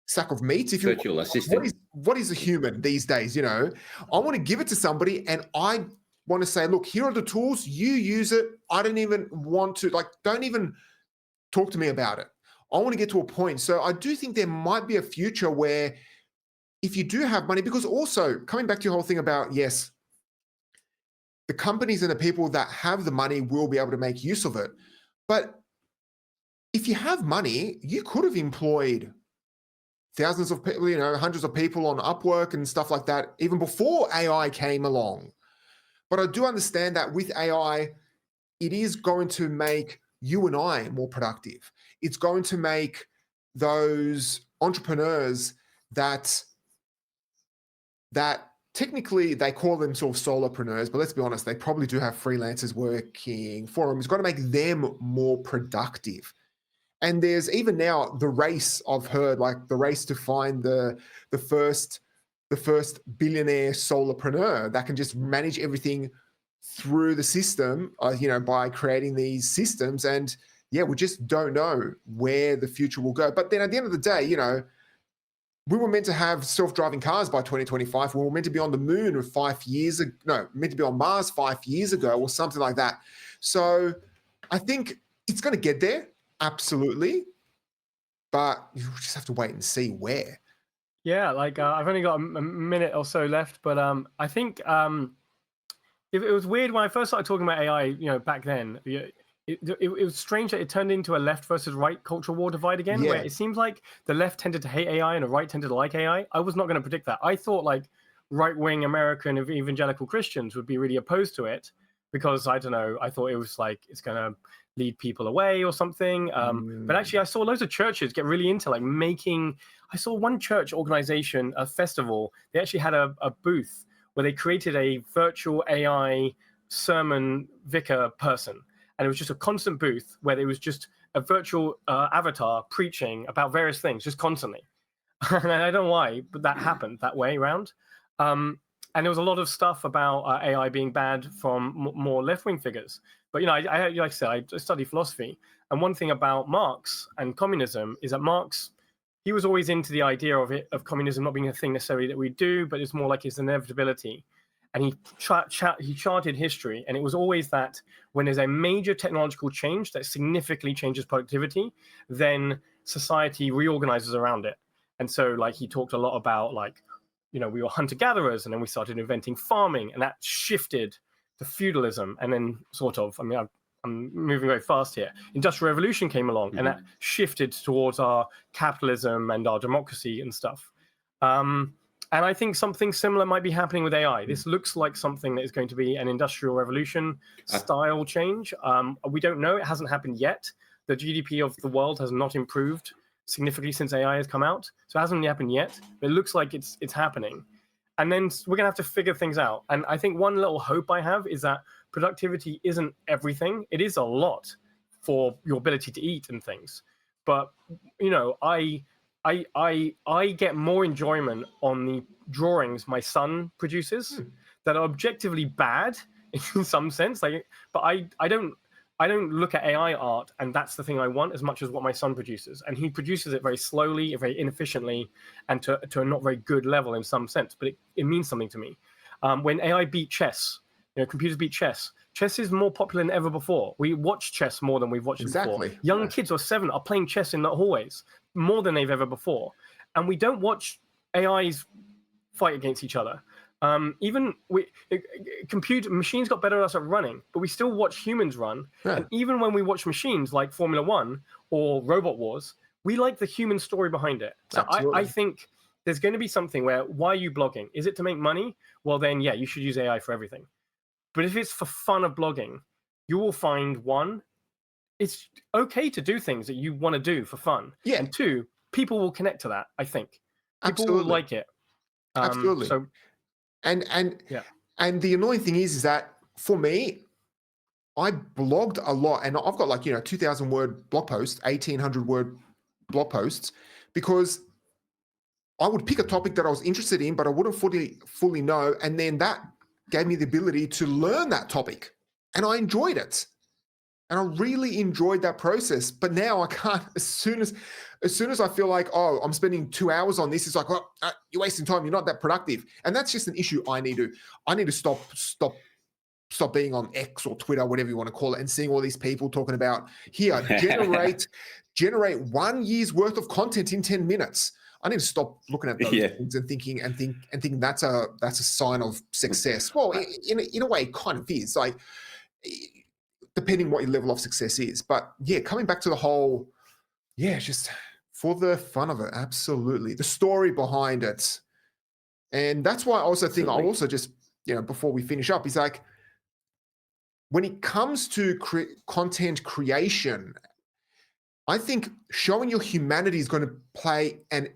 S3: Sack of meat. If
S1: virtual assistant.
S3: What is a human these days? I want to give it to somebody and I want to say, look, here are the tools, you use it. I don't even want to, don't even talk to me about it. I want to get to a point. So I do think there might be a future where if you do have money, because also coming back to your whole thing about, yes, the companies and the people that have the money will be able to make use of it. But if you have money, you could have employed thousands of people, hundreds of people on Upwork and stuff like that, even before AI came along. But I do understand that with AI, it is going to make you and I more productive. It's going to make those entrepreneurs that technically they call themselves solopreneurs, but let's be honest, they probably do have freelancers working for them. It's going to make them more productive. And there's even now the race, I've heard, like the race to find the first billionaire solopreneur that can just manage everything through the system, by creating these systems. And yeah, we just don't know where the future will go. But then at the end of the day, we were meant to have self-driving cars by 2025. We were meant to be on the moon 5 years ago. No, meant to be on Mars 5 years ago or something like that. So I think it's going to get there. Absolutely. But you just have to wait and see where.
S2: Yeah, like I've only got a minute or so left, but I think it was weird when I first started talking about AI, back then. It was strange that it turned into a left versus right culture war divide again, where it seems like the left tended to hate AI and the right tended to like AI. I was not going to predict that. I thought like right-wing American evangelical Christians would be really opposed to it because, I don't know, I thought it was like it's going to lead people away or something. But actually, I saw loads of churches get really into like making. I saw one church organization, a festival, they actually had a booth where they created a virtual AI sermon vicar person. And it was just a constant booth where there was just a virtual avatar preaching about various things just constantly. And I don't know why, but that happened that way around. And there was a lot of stuff about AI being bad from more left-wing figures. But, like I said, I study philosophy. And one thing about Marx and communism is that Marx, he was always into the idea of communism not being a thing necessarily that we do, but it's more like its inevitability. And he charted history, and it was always that when there's a major technological change that significantly changes productivity, then society reorganizes around it. And so, like, he talked a lot about, like, we were hunter-gatherers, and then we started inventing farming, and that shifted to feudalism, and then I'm moving very fast here. Industrial Revolution came along, and that shifted towards our capitalism and our democracy and stuff. And I think something similar might be happening with AI. This looks like something that is going to be an industrial revolution style change. We don't know. It hasn't happened yet. The GDP of the world has not improved significantly since AI has come out. So it hasn't happened yet. But it looks like it's happening. And then we're going to have to figure things out. And I think one little hope I have is that productivity isn't everything. It is a lot for your ability to eat and things. But, I get more enjoyment on the drawings my son produces that are objectively bad in some sense. But I don't look at AI art and that's the thing I want as much as what my son produces. And he produces it very slowly, very inefficiently, and to a not very good level in some sense. But it means something to me. When AI beat chess, computers beat chess. Chess is more popular than ever before. We watch chess more than we've watched it before. Young kids who are 7 are playing chess in the hallways more than they've ever before. And we don't watch AIs fight against each other. Machines got better at us at running, but we still watch humans run. Yeah. And even when we watch machines like Formula 1 or Robot Wars, we like the human story behind it. So I think there's going to be something where, why are you blogging? Is it to make money? Well, then, yeah, you should use AI for everything. But if it's for fun of blogging, you will find, one, it's okay to do things that you want to do for fun. Yeah. And two, people will connect to that, I think. People will like it.
S3: Absolutely.
S2: So,
S3: and the annoying thing is that for me, I blogged a lot, and I've got 2,000 word blog posts, 1,800 word blog posts, because I would pick a topic that I was interested in, but I wouldn't fully know, and then that gave me the ability to learn that topic, and I enjoyed it. And I really enjoyed that process. But now I can't, as soon as I feel like, oh, I'm spending 2 hours on this, it's like, oh, you're wasting time. You're not that productive. And that's just an issue I need to stop being on X or Twitter, whatever you want to call it, and seeing all these people talking about, here, generate 1 year's worth of content in 10 minutes. I need to stop looking at those things and thinking that's a sign of success. Well, in a way, it kind of is. Like, depending what your level of success is. But yeah, coming back to the whole, just for the fun of it, absolutely. The story behind it. And that's why I also think, I'll also just, before we finish up, is like, when it comes to content creation, I think showing your humanity is going to play is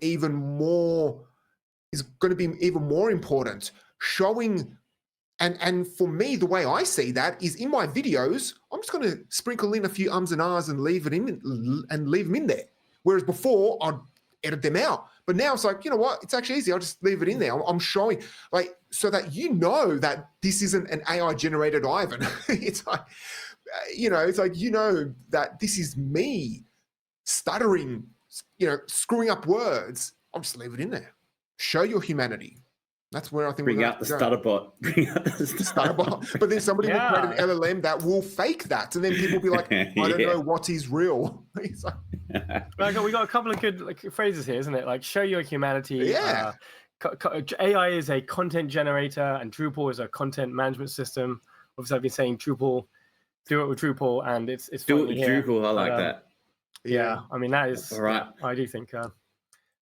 S3: going to be even more important. Showing, and for me, the way I see that is in my videos, I'm just going to sprinkle in a few ums and ahs and leave them in there. Whereas before, I'd edit them out. But now it's like, you know what? It's actually easy. I'll just leave it in there. I'm showing, like, so that you know that this isn't an AI generated Ivan. It's like, it's like, that this is me stuttering, screwing up words. I'll just leave it in there. Show your humanity. That's where I think
S1: bring out the stutter bot. Bring out the
S3: stutter bot. But then somebody will create an LLM that will fake that, and then people will be like, "I don't know what is real." It's like,
S2: we got a couple of good phrases here, isn't it? Like, show your humanity.
S3: Yeah.
S2: AI is a content generator, and Drupal is a content management system. Obviously, I've been saying Drupal. Do it with Drupal, and it's
S1: do it with Drupal. I like that.
S2: Yeah, I mean that is
S1: all right.
S2: I do think.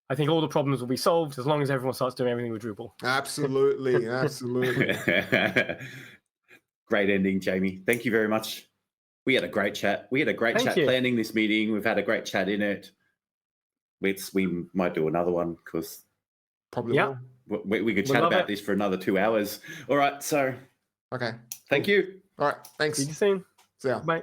S2: I think all the problems will be solved as long as everyone starts doing everything with Drupal.
S3: Absolutely, absolutely.
S1: Great ending, Jamie. Thank you very much. We had a great chat. We had a great chat planning this meeting. We've had a great chat in it. We might do another one because
S3: probably
S1: we could chat about this for another 2 hours. All right, so
S3: okay.
S1: Thank you.
S3: All right, thanks.
S2: See you soon.
S3: See ya.
S2: Bye.